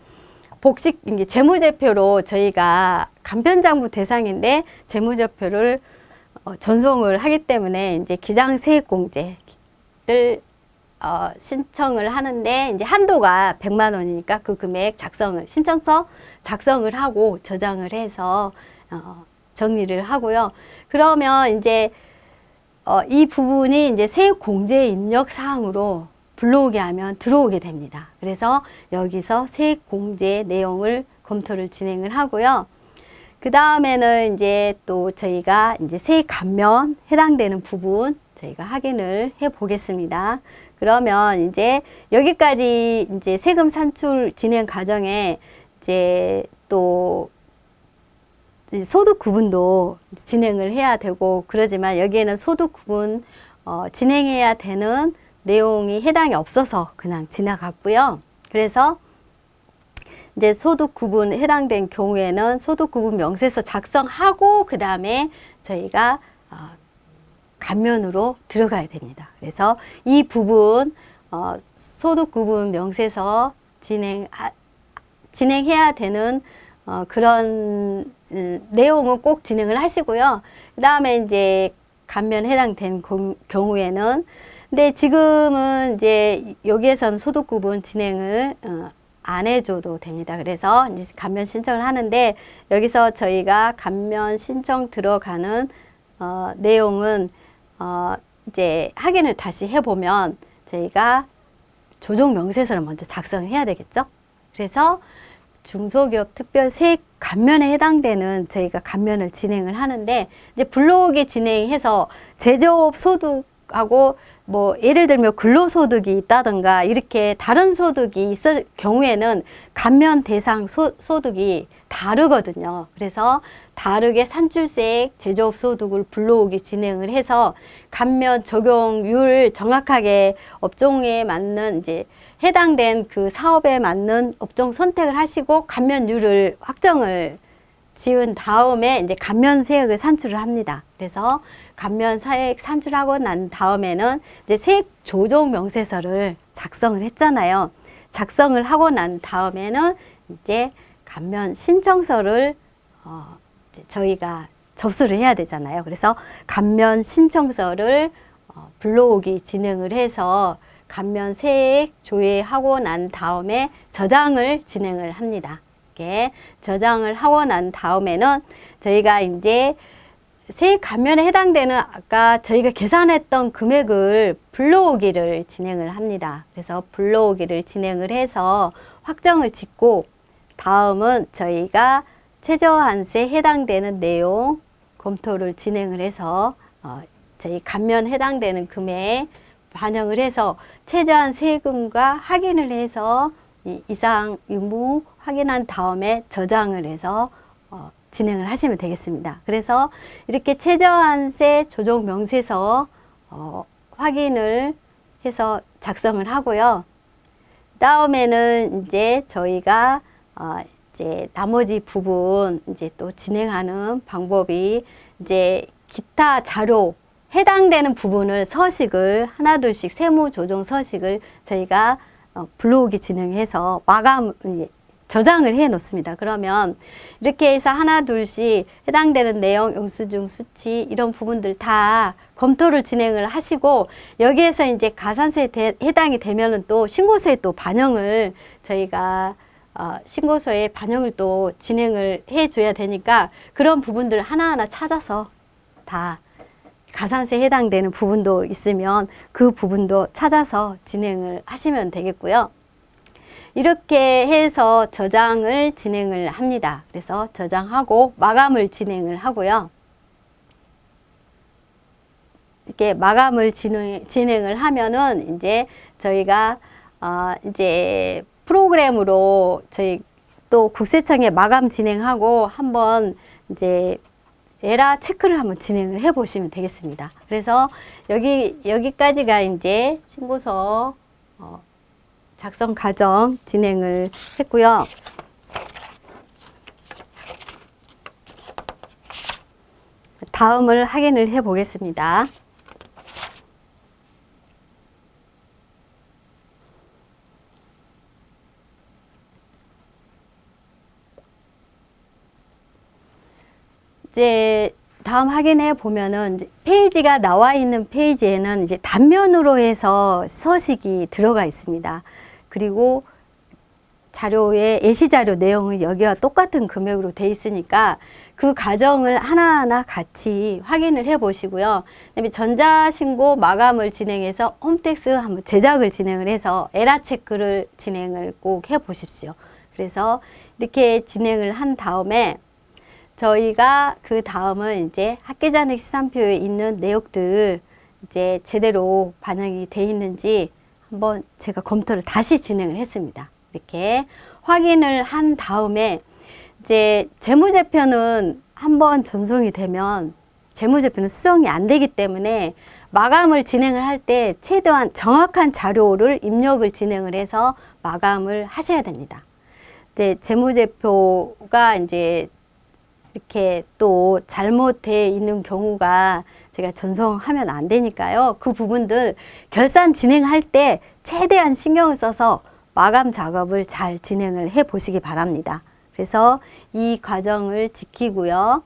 복식, 재무제표로 저희가 간편장부 대상인데 재무제표를 전송을 하기 때문에 이제 기장세액공제를 신청을 하는데, 이제 한도가 100만 원이니까 그 금액 신청서 작성을 하고 저장을 해서 정리를 하고요. 그러면 이제 이 부분이 이제 세액공제 입력 사항으로 불러오게 하면 들어오게 됩니다. 그래서 여기서 세액공제 내용을 검토를 진행을 하고요. 그 다음에는 이제 또 저희가 이제 세액 감면 해당되는 부분 저희가 확인을 해 보겠습니다. 그러면 이제 여기까지 이제 세금 산출 진행 과정에 이제 또 소득 구분도 진행을 해야 되고 그러지만 여기에는 소득 구분 진행해야 되는 내용이 해당이 없어서 그냥 지나갔고요. 그래서 이제 소득 구분 해당된 경우에는 소득 구분 명세서 작성하고 그 다음에 저희가 감면으로 들어가야 됩니다. 그래서 이 부분 소득 구분 명세서 진행해야 되는 그런 내용은 꼭 진행을 하시고요. 그 다음에 이제 감면 해당된 경우에는, 근데 지금은 이제 여기에서는 소득 구분 진행을 안 해줘도 됩니다. 그래서 이제 감면 신청을 하는데, 여기서 저희가 감면 신청 들어가는 내용은 이제 확인을 다시 해보면 저희가 조정 명세서를 먼저 작성해야 되겠죠. 그래서 중소기업 특별 세액 감면에 해당되는 저희가 감면을 진행을 하는데, 이제 불러오기 진행해서 제조업 소득하고 뭐 예를 들면 근로소득이 있다든가 이렇게 다른 소득이 있을 경우에는 감면 대상 소득이 다르거든요. 그래서 다르게 산출세액, 제조업 소득을 불러오기 진행을 해서 감면 적용률 정확하게 업종에 맞는 이제 해당된 그 사업에 맞는 업종 선택을 하시고 감면율을 확정을 지은 다음에 이제 감면세액을 산출을 합니다. 그래서 감면세액 산출하고 난 다음에는 이제 세액 조정 명세서를 작성을 했잖아요. 작성을 하고 난 다음에는 이제 감면 신청서를 이제 저희가 접수를 해야 되잖아요. 그래서 감면 신청서를 불러오기 진행을 해서 감면세액 조회하고 난 다음에 저장을 진행을 합니다. 이렇게 저장을 하고 난 다음에는 저희가 이제 세액 감면에 해당되는 아까 저희가 계산했던 금액을 불러오기를 진행을 합니다. 그래서 불러오기를 진행을 해서 확정을 짓고 다음은 저희가 최저한세에 해당되는 내용 검토를 진행을 해서 저희 감면 해당되는 금액에 반영을 해서 최저한 세금과 확인을 해서 이상 유무 확인한 다음에 저장을 해서 진행을 하시면 되겠습니다. 그래서 이렇게 최저한세 조정 명세서 확인을 해서 작성을 하고요. 다음에는 이제 저희가 이제 나머지 부분 이제 또 진행하는 방법이 이제 기타 자료 해당되는 부분을 서식을 하나둘씩 세무 조정 서식을 저희가 불러오기 진행해서 마감 저장을 해 놓습니다. 그러면 이렇게 해서 하나둘씩 해당되는 내용, 영수증, 수치 이런 부분들 다 검토를 진행을 하시고 여기에서 이제 가산세에 해당이 되면은 또 신고서에 또 반영을 저희가 신고서에 반영을 또 진행을 해 줘야 되니까 그런 부분들 하나하나 찾아서 다 가산세에 해당되는 부분도 있으면 그 부분도 찾아서 진행을 하시면 되겠고요. 이렇게 해서 저장을 진행을 합니다. 그래서 저장하고 마감을 진행을 하고요. 이렇게 마감을 진행을 하면은 이제 저희가 이제 프로그램으로 저희 또 국세청에 마감 진행하고 한번 이제 에라 체크를 한번 진행을 해 보시면 되겠습니다. 그래서 여기까지가 이제 신고서 작성 과정 진행을 했고요. 다음을 확인을 해 보겠습니다. 이제 다음 확인해 보면은 이제 페이지가 나와 있는 페이지에는 이제 단면으로 해서 서식이 들어가 있습니다. 그리고 자료의 예시자료 내용은 여기와 똑같은 금액으로 돼 있으니까 그 과정을 하나하나 같이 확인을 해 보시고요. 그다음에 전자신고 마감을 진행해서 홈택스 한번 제작을 진행을 해서 에라 체크를 진행을 꼭 해 보십시오. 그래서 이렇게 진행을 한 다음에 저희가 그 다음은 이제 학계잔액 시산표에 있는 내역들 이제 제대로 반영이 돼 있는지 한번 제가 검토를 다시 진행을 했습니다. 이렇게 확인을 한 다음에 이제 재무제표는 한번 전송이 되면 재무제표는 수정이 안 되기 때문에 마감을 진행을 할 때 최대한 정확한 자료를 입력을 진행을 해서 마감을 하셔야 됩니다. 이제 재무제표가 이제 이렇게 또 잘못되어 있는 경우가 제가 전송하면 안 되니까요. 그 부분들 결산 진행할 때 최대한 신경을 써서 마감 작업을 잘 진행을 해 보시기 바랍니다. 그래서 이 과정을 지키고요.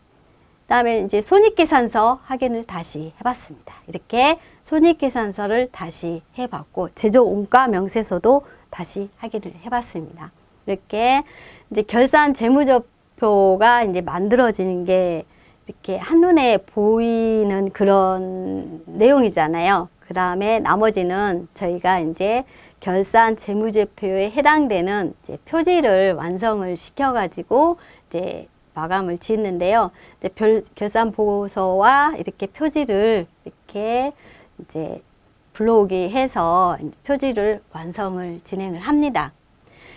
그다음에 이제 손익계산서 확인을 다시 해봤습니다. 이렇게 손익계산서를 다시 해봤고 제조원가 명세서도 다시 확인을 해봤습니다. 이렇게 이제 결산 재무제표가 이제 만들어지는 게 이렇게 한눈에 보이는 그런 내용이잖아요. 그 다음에 나머지는 저희가 이제 결산 재무제표에 해당되는 이제 표지를 완성을 시켜가지고 이제 마감을 짓는데요. 이제 결산 보고서와 이렇게 표지를 이렇게 이제 불러오기 해서 표지를 완성을 진행을 합니다.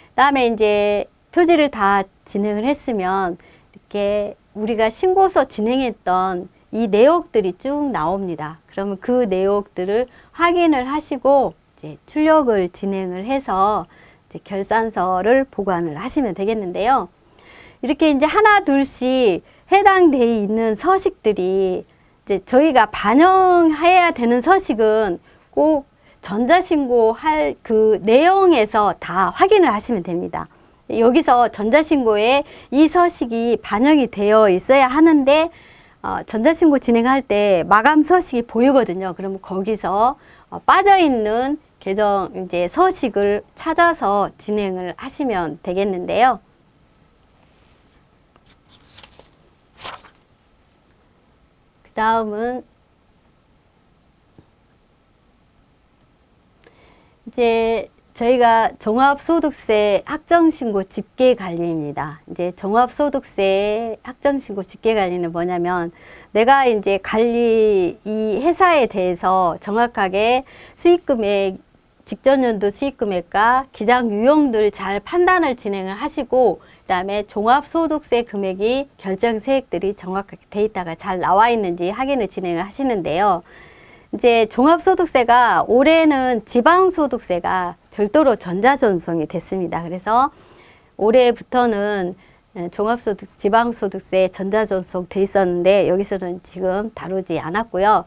그다음에 이제 표지를 다 진행을 했으면 이렇게 우리가 신고서 진행했던 이 내역들이 쭉 나옵니다. 그러면 그 내역들을 확인을 하시고 이제 출력을 진행을 해서 이제 결산서를 보관을 하시면 되겠는데요. 이렇게 이제 하나 둘씩 해당되어 있는 서식들이 이제 저희가 반영해야 되는 서식은 꼭 전자신고할 그 내용에서 다 확인을 하시면 됩니다. 여기서 전자신고에 이 서식이 반영이 되어 있어야 하는데 전자신고 진행할 때 마감 서식이 보이거든요. 그러면 거기서 빠져있는 계정 이제 서식을 찾아서 진행을 하시면 되겠는데요. 그 다음은 이제 저희가 종합소득세 확정신고 집계관리입니다. 이제 종합소득세 확정신고 집계관리는 뭐냐면 내가 이제 이 회사에 대해서 정확하게 수익금액, 직전연도 수익금액과 기장 유형들 잘 판단을 진행을 하시고 그다음에 종합소득세 금액이 결정세액들이 정확하게 데이터가 잘 나와 있는지 확인을 진행을 하시는데요. 이제 종합소득세가 올해는 지방소득세가 별도로 전자전송이 됐습니다. 그래서 올해부터는 지방소득세 전자전송 돼 있었는데 여기서는 지금 다루지 않았고요.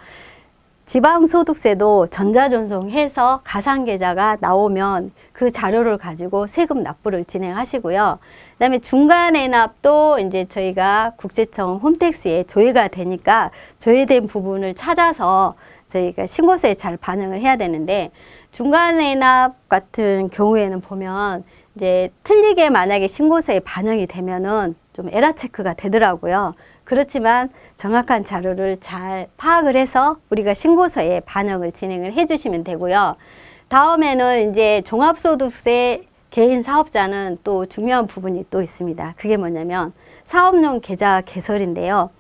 지방소득세도 전자전송해서 가상계좌가 나오면 그 자료를 가지고 세금 납부를 진행하시고요. 그 다음에 중간애납도 이제 저희가 국세청 홈택스에 조회가 되니까 조회된 부분을 찾아서 저희가 신고서에 잘 반영을 해야 되는데 중간애납 같은 경우에는 보면 이제 틀리게 만약에 신고서에 반영이 되면은 좀 에러 체크가 되더라고요. 그렇지만 정확한 자료를 잘 파악을 해서 우리가 신고서에 반영을 진행을 해 주시면 되고요. 다음에는 이제 종합소득세 개인 사업자는 또 중요한 부분이 또 있습니다. 그게 뭐냐면 사업용 계좌 개설인데요.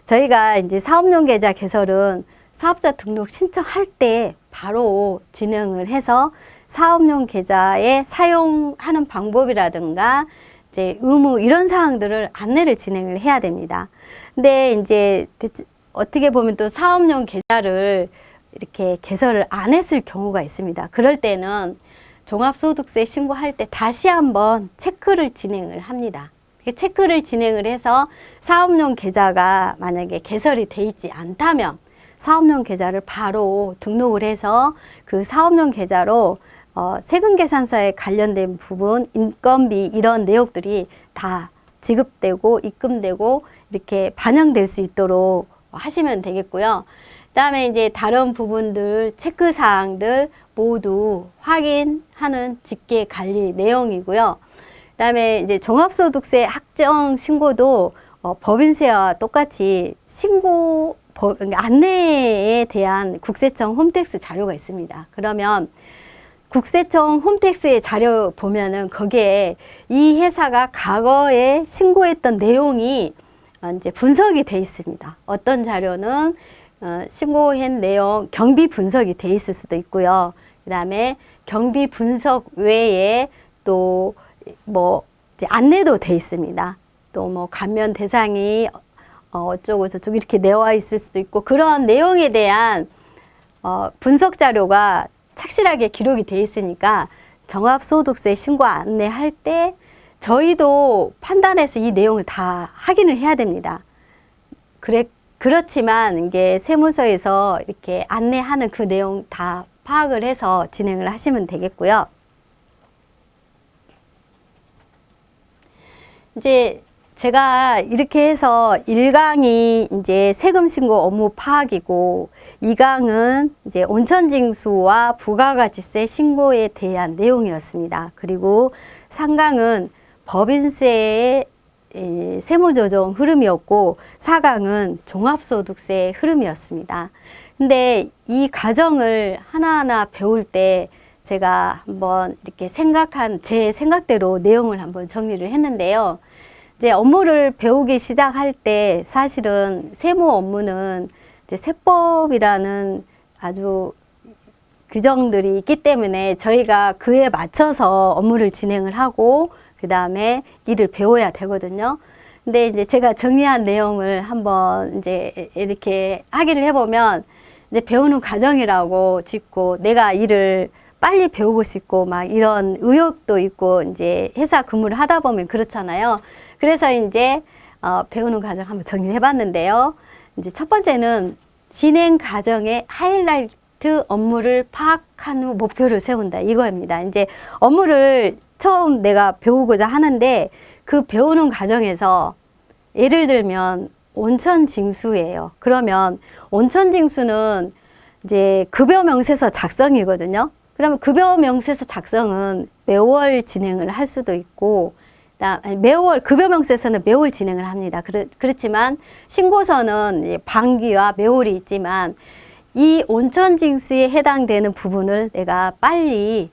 저희가 이제 사업용 계좌 개설은 사업자 등록 신청할 때 바로 진행을 해서 사업용 계좌에 사용하는 방법이라든가 이제 의무 이런 사항들을 안내를 진행을 해야 됩니다. 근데 이제 어떻게 보면 또 사업용 계좌를 이렇게 개설을 안 했을 경우가 있습니다. 그럴 때는 종합소득세 신고할 때 다시 한번 체크를 진행을 합니다. 체크를 진행을 해서 사업용 계좌가 만약에 개설이 돼 있지 않다면 사업용 계좌를 바로 등록을 해서 그 사업용 계좌로 세금계산서에 관련된 부분, 인건비 이런 내역들이 다 지급되고 입금되고 이렇게 반영될 수 있도록 하시면 되겠고요. 그 다음에 이제 다른 부분들, 체크사항들 모두 확인하는 집계관리 내용이고요. 그 다음에 이제 종합소득세 확정 신고도 법인세와 똑같이 안내에 대한 국세청 홈택스 자료가 있습니다. 그러면 국세청 홈택스의 자료 보면은 거기에 이 회사가 과거에 신고했던 내용이 이제 분석이 돼 있습니다. 어떤 자료는 신고한 내용 경비 분석이 돼 있을 수도 있고요. 그 다음에 경비 분석 외에 또 뭐 안내도 돼 있습니다. 또 뭐 감면 대상이 어쩌고 저쩌고 이렇게 내와 있을 수도 있고 그런 내용에 대한 분석 자료가 착실하게 기록이 돼 있으니까 종합소득세 신고 안내할 때 저희도 판단해서 이 내용을 다 확인을 해야 됩니다. 그렇지만 이게 세무서에서 이렇게 안내하는 그 내용 다 파악을 해서 진행을 하시면 되겠고요. 이제 제가 이렇게 해서 1강이 이제 세금 신고 업무 파악이고 2강은 이제 온천징수와 부가가치세 신고에 대한 내용이었습니다. 그리고 3강은 법인세의 세무조정 흐름이었고 4강은 종합소득세 흐름이었습니다. 근데 이 과정을 하나하나 배울 때 제가 한번 이렇게 제 생각대로 내용을 한번 정리를 했는데요. 이제 업무를 배우기 시작할 때 사실은 세무 업무는 이제 세법이라는 아주 규정들이 있기 때문에 저희가 그에 맞춰서 업무를 진행을 하고 그 다음에 일을 배워야 되거든요. 근데 이제 제가 정리한 내용을 한번 이제 이렇게 하기를 해보면 이제 배우는 과정이라고 짓고 내가 일을 빨리 배우고 싶고 막 이런 의욕도 있고 이제 회사 근무를 하다 보면 그렇잖아요. 그래서 이제 배우는 과정 한번 정리를 해봤는데요. 이제 첫 번째는 진행 과정의 하이라이트 업무를 파악한 후 목표를 세운다 이거입니다. 이제 업무를 처음 내가 배우고자 하는데 그 배우는 과정에서 예를 들면 온천징수예요. 그러면 온천징수는 이제 급여 명세서 작성이거든요. 그러면 급여 명세서 작성은 매월 진행을 할 수도 있고, 매월 급여 명세서는 매월 진행을 합니다. 그렇지만 신고서는 반기와 매월이 있지만 이 온천징수에 해당되는 부분을 내가 빨리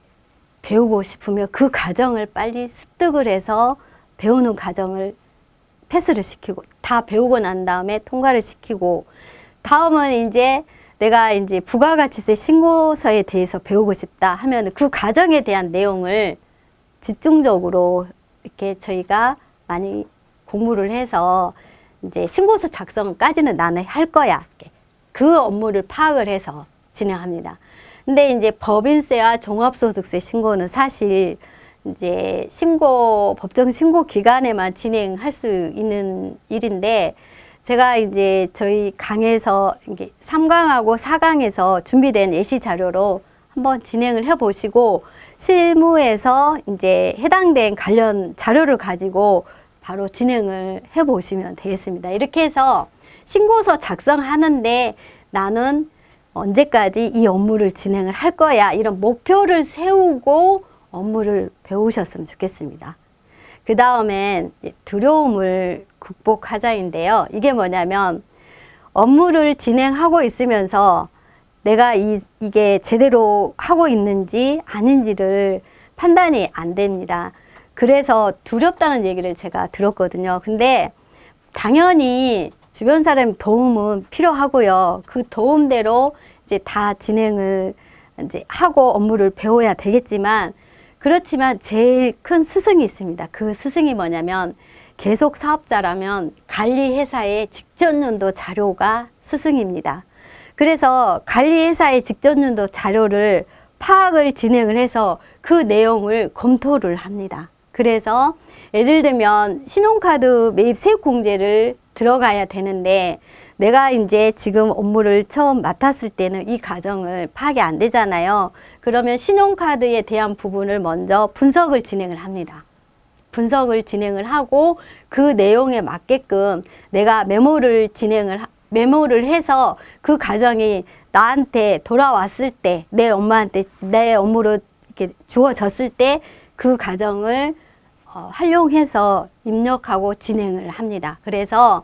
배우고 싶으면 그 과정을 빨리 습득을 해서 배우는 과정을 패스를 시키고 다 배우고 난 다음에 통과를 시키고 다음은 이제 내가 이제 부가가치세 신고서에 대해서 배우고 싶다 하면 그 과정에 대한 내용을 집중적으로 이렇게 저희가 많이 공부를 해서 이제 신고서 작성까지는 나는 할 거야. 그 업무를 파악을 해서 진행합니다. 근데 이제 법인세와 종합소득세 신고는 사실 이제 법정 신고 기간에만 진행할 수 있는 일인데 제가 이제 저희 강에서 3강하고 4강에서 준비된 예시 자료로 한번 진행을 해 보시고 실무에서 이제 해당된 관련 자료를 가지고 바로 진행을 해 보시면 되겠습니다. 이렇게 해서 신고서 작성하는데 나는 언제까지 이 업무를 진행을 할 거야 이런 목표를 세우고 업무를 배우셨으면 좋겠습니다. 그 다음엔 두려움을 극복하자인데요. 이게 뭐냐면 업무를 진행하고 있으면서 내가 이게 제대로 하고 있는지 아닌지를 판단이 안 됩니다. 그래서 두렵다는 얘기를 제가 들었거든요. 근데 당연히 주변 사람 도움은 필요하고요. 그 도움대로 이제 다 진행을 이제 하고 업무를 배워야 되겠지만 그렇지만 제일 큰 스승이 있습니다. 그 스승이 뭐냐면 계속 사업자라면 관리회사의 직전연도 자료가 스승입니다. 그래서 관리회사의 직전연도 자료를 파악을 진행을 해서 그 내용을 검토를 합니다. 그래서 예를 들면 신용카드 매입 세액공제를 들어가야 되는데 내가 이제 지금 업무를 처음 맡았을 때는 이 과정을 파악이 안 되잖아요. 그러면 신용카드에 대한 부분을 먼저 분석을 진행을 합니다. 분석을 진행을 하고 그 내용에 맞게끔 내가 메모를 해서 그 과정이 나한테 돌아왔을 때 내 업무로 이렇게 주어졌을 때 그 과정을 활용해서 입력하고 진행을 합니다. 그래서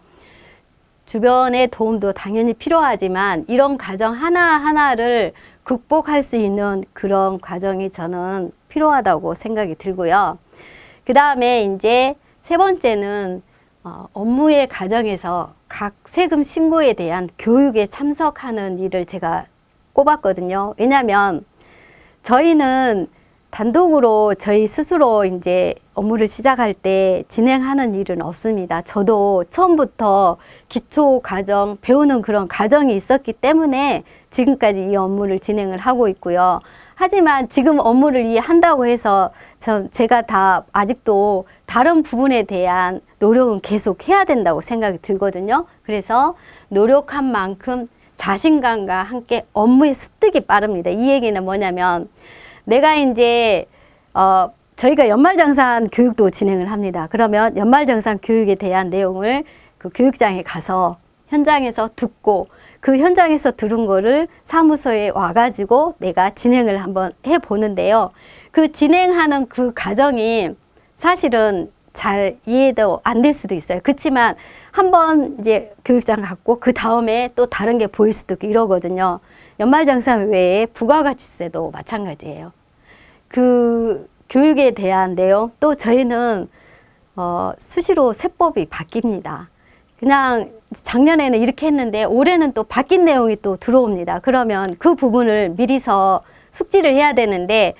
주변의 도움도 당연히 필요하지만 이런 과정 하나하나를 극복할 수 있는 그런 과정이 저는 필요하다고 생각이 들고요. 그 다음에 이제 세 번째는 업무의 과정에서 각 세금 신고에 대한 교육에 참석하는 일을 제가 꼽았거든요. 왜냐하면 저희는 단독으로 저희 스스로 이제 업무를 시작할 때 진행하는 일은 없습니다. 저도 처음부터 기초 과정, 배우는 그런 과정이 있었기 때문에 지금까지 이 업무를 진행을 하고 있고요. 하지만 지금 업무를 한다고 해서 제가 다 아직도 다른 부분에 대한 노력은 계속 해야 된다고 생각이 들거든요. 그래서 노력한 만큼 자신감과 함께 업무의 습득이 빠릅니다. 이 얘기는 뭐냐면 내가 이제 저희가 연말정산 교육도 진행을 합니다. 그러면 연말정산 교육에 대한 내용을 그 교육장에 가서 현장에서 듣고 그 현장에서 들은 거를 사무소에 와가지고 내가 진행을 한번 해보는데요. 그 진행하는 그 과정이 사실은 잘 이해도 안 될 수도 있어요. 그렇지만 한번 이제 교육장 갔고 그 다음에 또 다른 게 보일 수도 있고 이러거든요. 연말정산 외에 부가가치세도 마찬가지예요. 그 교육에 대한 내용 또 저희는 수시로 세법이 바뀝니다. 그냥 작년에는 이렇게 했는데 올해는 또 바뀐 내용이 또 들어옵니다. 그러면 그 부분을 미리서 숙지를 해야 되는데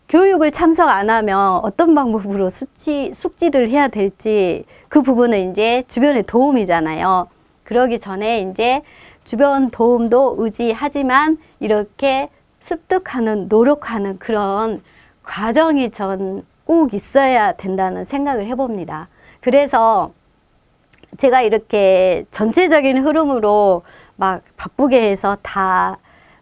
교육을 참석 안 하면 어떤 방법으로 숙지를 해야 될지 그 부분은 이제 주변의 도움이잖아요. 그러기 전에 이제 주변 도움도 의지하지만 이렇게 습득하는, 노력하는 그런 과정이 전 꼭 있어야 된다는 생각을 해봅니다. 그래서 제가 이렇게 전체적인 흐름으로 막 바쁘게 해서 다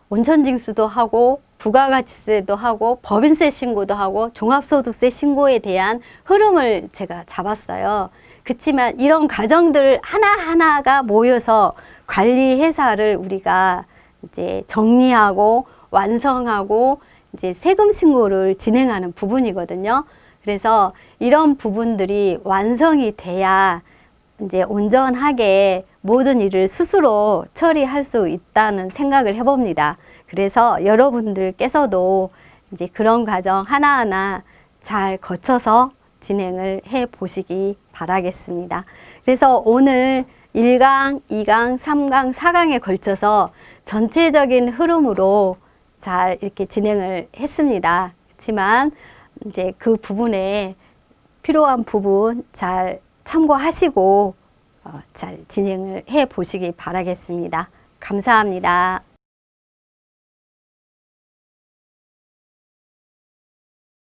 원천징수도 하고 부가가치세도 하고 법인세 신고도 하고 종합소득세 신고에 대한 흐름을 제가 잡았어요. 그렇지만 이런 과정들 하나하나가 모여서 관리회사를 우리가 이제 정리하고 완성하고 이제 세금 신고를 진행하는 부분이거든요. 그래서 이런 부분들이 완성이 돼야 이제 온전하게 모든 일을 스스로 처리할 수 있다는 생각을 해봅니다. 그래서 여러분들께서도 이제 그런 과정 하나하나 잘 거쳐서 진행을 해 보시기 바라겠습니다. 그래서 오늘 1강, 2강, 3강, 4강에 걸쳐서 전체적인 흐름으로 잘 이렇게 진행을 했습니다. 그렇지만 이제 그 부분에 필요한 부분 잘 참고하시고 잘 진행을 해 보시기 바라겠습니다. 감사합니다.